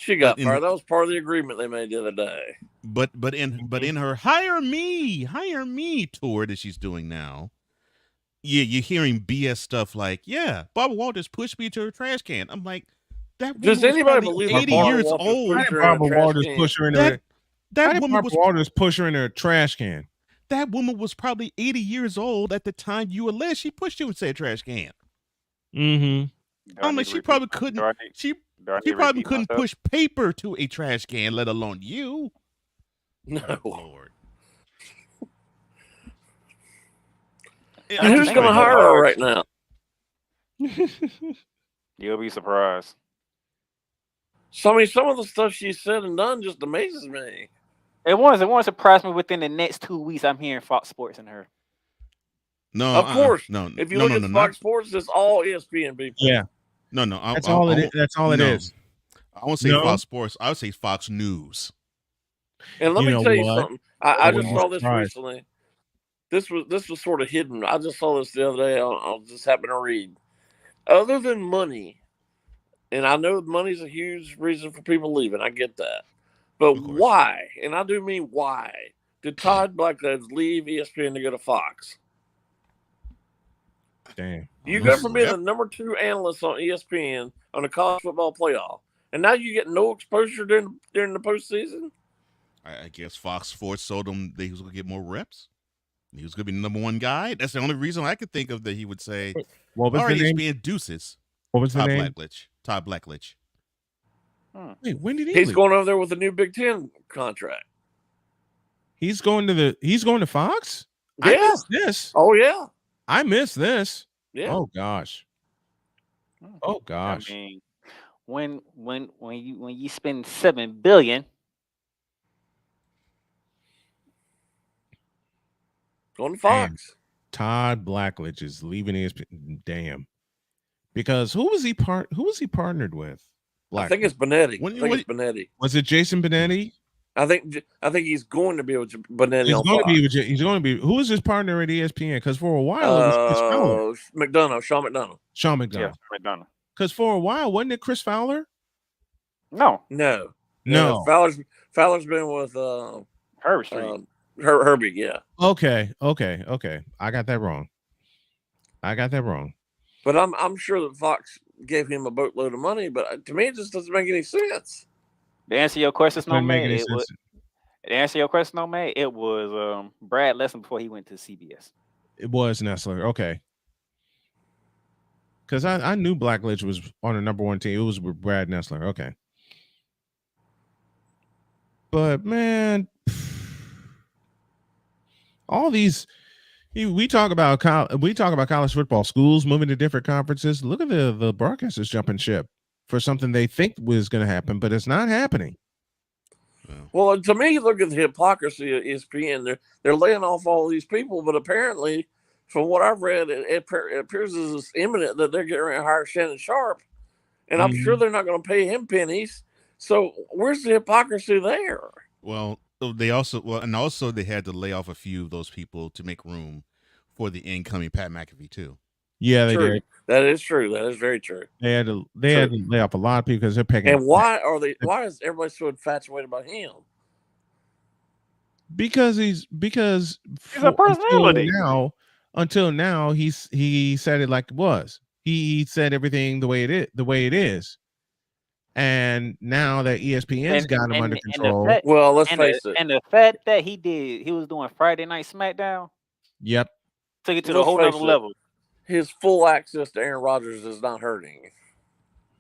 That was part of the agreement they made the other day. But in her hire me tour that she's doing now, you're hearing BS stuff like, yeah, Barbara Walters pushed me to a trash can. I'm like, does anybody believe 80 years old? Barbara Walters push her in that woman was Walters push her in a trash can. That woman was probably 80 years old at the time you alleged she pushed you into a trash can. I'm like, she probably couldn't. She probably couldn't push paper to a trash can, let alone you. No, Lord. And who's going to hire her right now? You'll be surprised. So, I mean, some of the stuff she said and done just amazes me. It won't surprise me within the next 2 weeks. I'm hearing Fox Sports and her. No, of course. No. If you look at Fox Sports, it's all ESPN people. Yeah. No. That's all it is. I won't say Fox Sports. I would say Fox News. And let me tell you something. I just saw this recently. This was sort of hidden. I just saw this the other day. I just happened to read. Other than money, and I know money's a huge reason for people leaving. I get that. But why, and I do mean why, did Todd Blackledge leave ESPN to go to Fox? Damn. You go from being the number 2 analyst on ESPN on the college football playoff, and now you get no exposure during the postseason? I guess Fox Sports told him that he was going to get more reps. He was going to be the number 1 guy. That's the only reason I could think of that he would say, what was the name? ESPN deuces. What was the name? Todd Blackledge. Wait, when did he? He's going over there with a new Big Ten contract. He's going to Fox? Yeah. I missed this. Oh yeah. I missed this. Yeah. Oh gosh. Oh gosh. I mean, when you spend $7 billion, going to Fox. Todd Blackledge is leaving ESPN. Damn. Because who was he partnered with? I think it's Benetti. It's Benetti. Was it Jason Benetti? I think he's going to be with Benetti. He's going to be. Who is his partner at ESPN? Because for a while it was Chris Fowler. Sean McDonough. Yeah, McDonough. Because for a while wasn't it Chris Fowler? No. Fowler's been with Herbie Street. Herbie, yeah. Okay. I got that wrong. But I'm sure that Fox gave him a boatload of money, but to me it just doesn't make any sense. To answer your question, Snowman, it was Brad Lesnar before he went to CBS. It was Nessler. Okay. Because I knew Blackledge was on the number 1 team. It was with Brad Nessler. Okay. But man, all these we talk about college football, schools moving to different conferences. Look at the broadcasters jumping ship for something they think was going to happen, but it's not happening. Well, to me, look at the hypocrisy of ESPN. They're laying off all these people, but apparently, from what I've read, it appears as it's imminent that they're getting ready to hire Shannon Sharp, and I'm sure they're not going to pay him pennies. So where's the hypocrisy there? Well, they also they had to lay off a few of those people to make room for the incoming Pat McAfee too. Yeah, they True. did. That is true. That is very true. They had to lay off a lot of people because they're picking. And why is everybody so infatuated about him? Because he's a personality. Until now, he said it like it was. He said everything the way it is. And now that ESPN's got him under control. Let's face it. And the fact that he was doing Friday Night SmackDown. Yep. Took it to the whole other level. His full access to Aaron Rodgers is not hurting.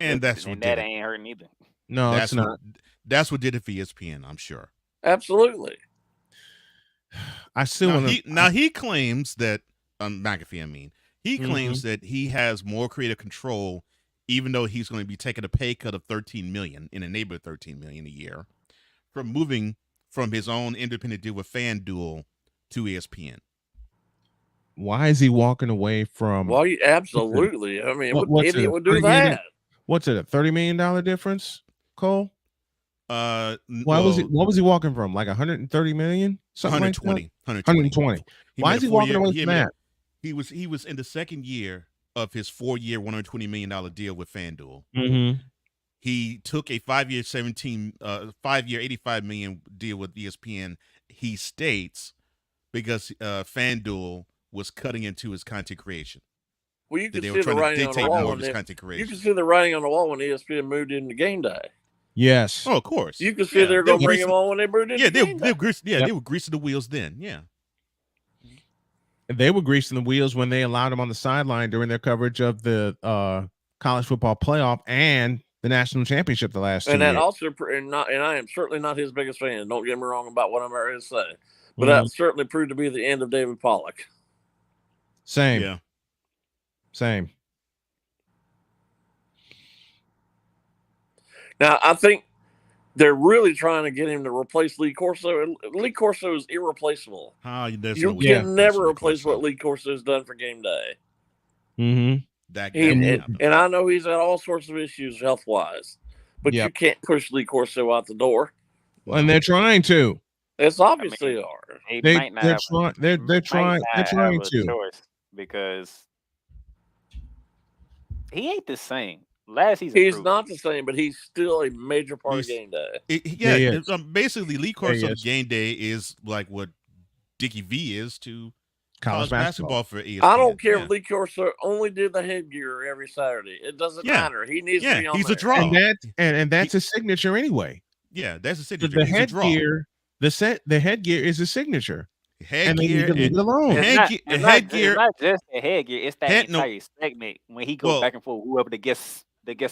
And that ain't hurting either. No, it's not. That's what did it for ESPN, I'm sure. Absolutely. I still he claims that McAfee, he claims that he has more creative control, even though he's going to be taking a pay cut of $13 million, in a neighborhood of $13 million a year, from moving from his own independent deal with FanDuel to ESPN. Why is he walking away from? Well, absolutely. I mean, what idiot would do that? What's it? A $30 million difference, Cole? What was he walking from? Like 130 million? Something 120. Like that? 120. Why is he walking away from that? He was in the second year of his 4-year, $120 million deal with FanDuel. Mm-hmm. He took a 5-year, $85 million deal with ESPN. He states because FanDuel was cutting into his content creation. Well, you can see the writing on the wall. You can see the writing on the wall when ESPN moved into Game Day. Yes. Oh, of course. You can see they're going to bring him on when they moved into Game Day. They were greasing the wheels then. Yeah. They were greasing the wheels when they allowed him on the sideline during their coverage of the college football playoff and the national championship the last 2 years. And I am certainly not his biggest fan. Don't get me wrong about what I'm ready to say. But that certainly proved to be the end of David Pollock. Same. Yeah. Same. Now, I think they're really trying to get him to replace Lee Corso. Lee Corso is irreplaceable. You can never replace what Lee Corso has done for Game Day. Mm-hmm. And I know he's had all sorts of issues health-wise, but you can't push Lee Corso out the door. And they're trying to. It's obvious they are. They're trying to. Because he ain't the same. Last season, he's not the same, but he's still a major part of Game Day. Basically, Lee Corso of Game Day is like what Dickie V is to college basketball for ESPN. I don't care if Lee Corso only did the headgear every Saturday. It doesn't matter. He needs to be on he's a draw. And that's a signature anyway. Yeah, that's a signature. The headgear, the headgear is a signature. Headgear, and leave it alone. It's not just the headgear. It's that entire segment when he goes back and forth, whoever the guest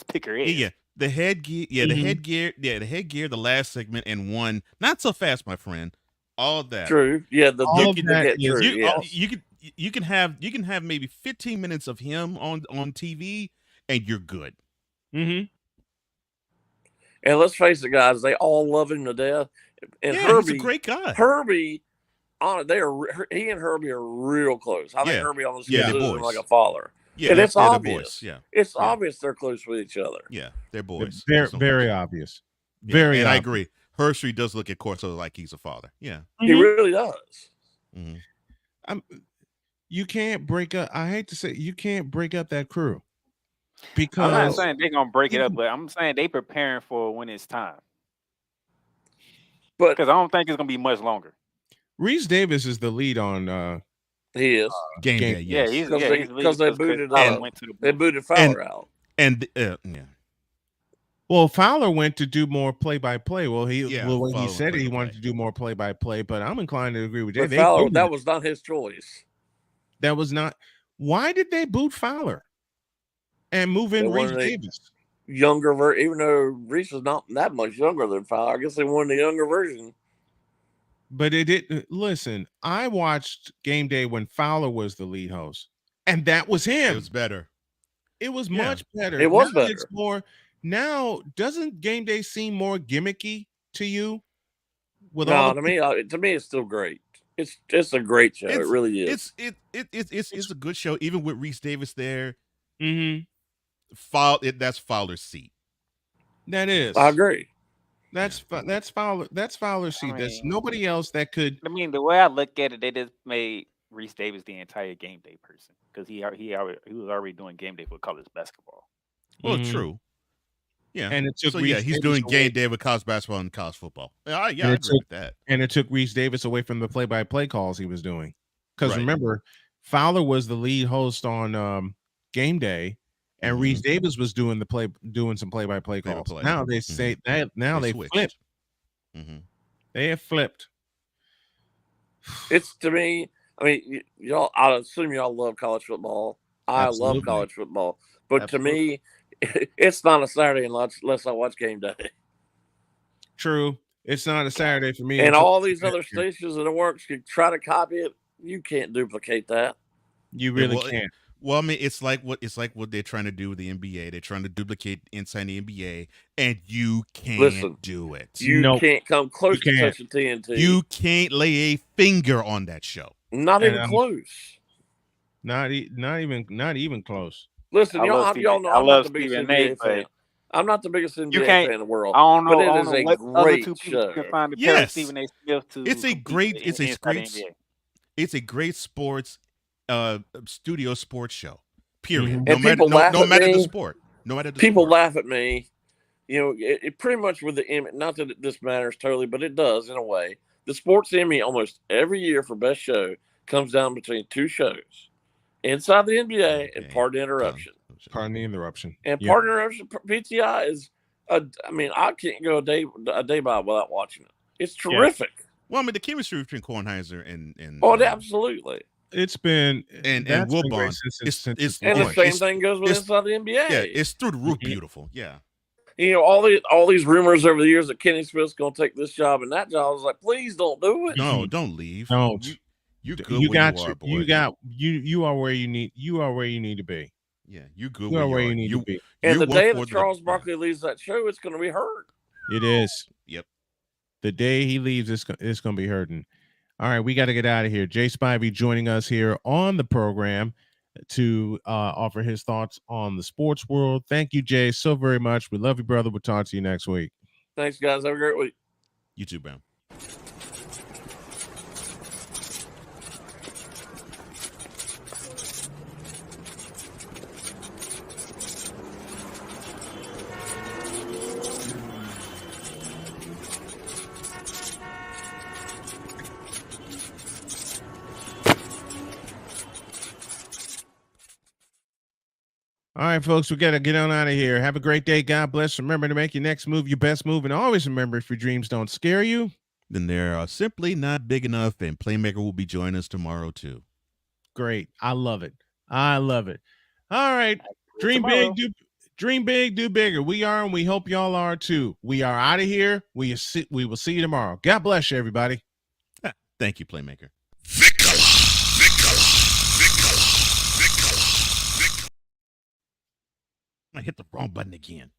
picker is. Yeah, the headgear. Yeah, the headgear. Yeah, the headgear. The last segment and one. Not so fast, my friend. All that. True. Yeah, you can have maybe 15 minutes of him on TV, and you're good. Mm-hmm. And let's face it, guys, they all love him to death. And Herbie, he's a great guy. Herbie. He and Herbie are real close. I think Herbie almost considers him like a father. Yeah, and it's Boys. obvious. Yeah, it's obvious they're close with each other. Yeah, they're boys. Very obvious. Yeah, Very. And I agree. Hershey does look at Corso like he's a father. Yeah, he really does. Mm-hmm. You can't break up. I hate to say, you can't break up that crew. Because I'm not saying they're gonna break it up, but I'm saying they preparing for when it's time. But because I don't think it's gonna be much longer. Reese Davis is the lead on. He is Game Day. Yes. Yeah, because they booted they booted Fowler out. And well, Fowler went to do more play-by-play. Well, he said he wanted to do more play-by-play, but I'm inclined to agree with Jay. Fowler, that was not his choice. That was not. Why did they boot Fowler and move in Reese Davis? Younger, even though Reese was not that much younger than Fowler, I guess they wanted the younger version. But it didn't. Listen, I watched Game Day when Fowler was the lead host, and that was him. It was better. It was much better. It was better. It's more now. Doesn't Game Day seem more gimmicky to you? with No, all to me, it's still great. It's a great show. It really is. It's a good show, even with Reese Davis there. Mm-hmm. That's Fowler's seat. That is. I agree. That's Fowler's seat. There's nobody else that could. I mean, the way I look at it, they just made Reese Davis the entire game day person because he was already doing game day for college basketball. Well, true. Yeah, And it took so Reese he's Davis doing away. game day with college basketball and college football. I agree with that. And it took Reese Davis away from the play-by-play calls he was doing. Because Right. remember, Fowler was the lead host on game day, and Reese Davis was doing some play-by-play calls. Play-by-play. Now they say that they switched. flipped. They have flipped. It's to me. I mean, y'all. I assume y'all love college football. I Absolutely. love college football, but Absolutely. to me, it's not a Saturday unless I watch game day. True. It's not a Saturday for me. And until- all these other stations that it works can try to copy it. You can't duplicate that. You really well, can't. Well, I mean, it's like what they're trying to do with the NBA. They're trying to duplicate inside the NBA, and you can't do it. You can't come close to can't. touching TNT. You can't lay a finger on that show. Not And, even close. Not even close. Listen, I y'all love know Stephen- I'm I not love the biggest Stephen NBA A, fan. but I'm not the biggest NBA can't- fan in the world. I don't know. But I it don't is know a what other great two people show. can find to pair Yes. Stephen A. Smith to. It's a compete great. in- It's a inside the great. NBA. It's a great sports, studio sports show. Period. And No matter, people laugh no at matter the me. sport. No matter the People sport. laugh at me. You know, it pretty much with the Emmy. Not that this matters totally, but it does in a way. The sports Emmy almost every year for best show comes down between two shows: Inside the NBA and Pardon the Interruption. Pardon the interruption. And Yeah. Pardon the Interruption PTI is. I mean, I can't go a day by without watching it. It's terrific. Well, I mean, the chemistry between Kornheiser and Oh, absolutely. It's been and that's been Wilbon. great since It's And the it's- same it's- thing goes with it's- Inside the NBA. Yeah, it's through the roof beautiful. Yeah. You know, all these rumors over the years that Kenny Smith's going to take this job and that job. I was like, please don't do it. No, don't leave. Don't. You're good You where got you you. are, boy. You are where you need. You are where you need to be. Yeah, you're good You where are where you are. need to be. And you the work day for that Charles Barkley leaves that show, it's going to be hurt. It is. Yep. The day he leaves, it's going to be hurting. All right, we got to get out of here. Jay Spivey joining us here on the program to offer his thoughts on the sports world. Thank you, Jay, so very much. We love you, brother. We'll talk to you next week. Thanks, guys. Have a great week. You too, Brown. All right, folks, we got to get on out of here. Have a great day. God bless. Remember to make your next move your best move. And always remember, if your dreams don't scare you, Then they are simply not big enough, and Playmaker will be joining us tomorrow too. great. I love it. I love it. All right. Dream big, do bigger. We are, and we hope y'all are too. We are out of here. We will see you tomorrow. God bless you, everybody. Thank you, Playmaker. I hit the wrong button again.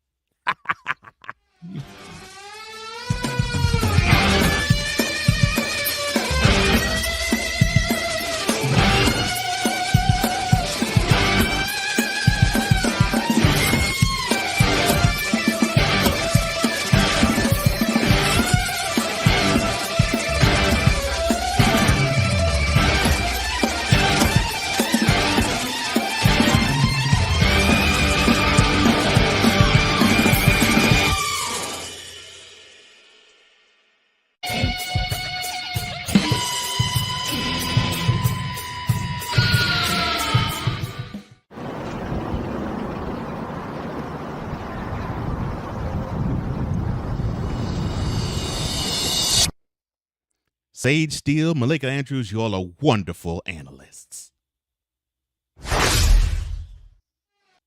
Sage Steele, Malika Andrews, you all are wonderful analysts.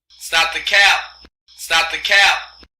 Stop the cap. Stop the cap.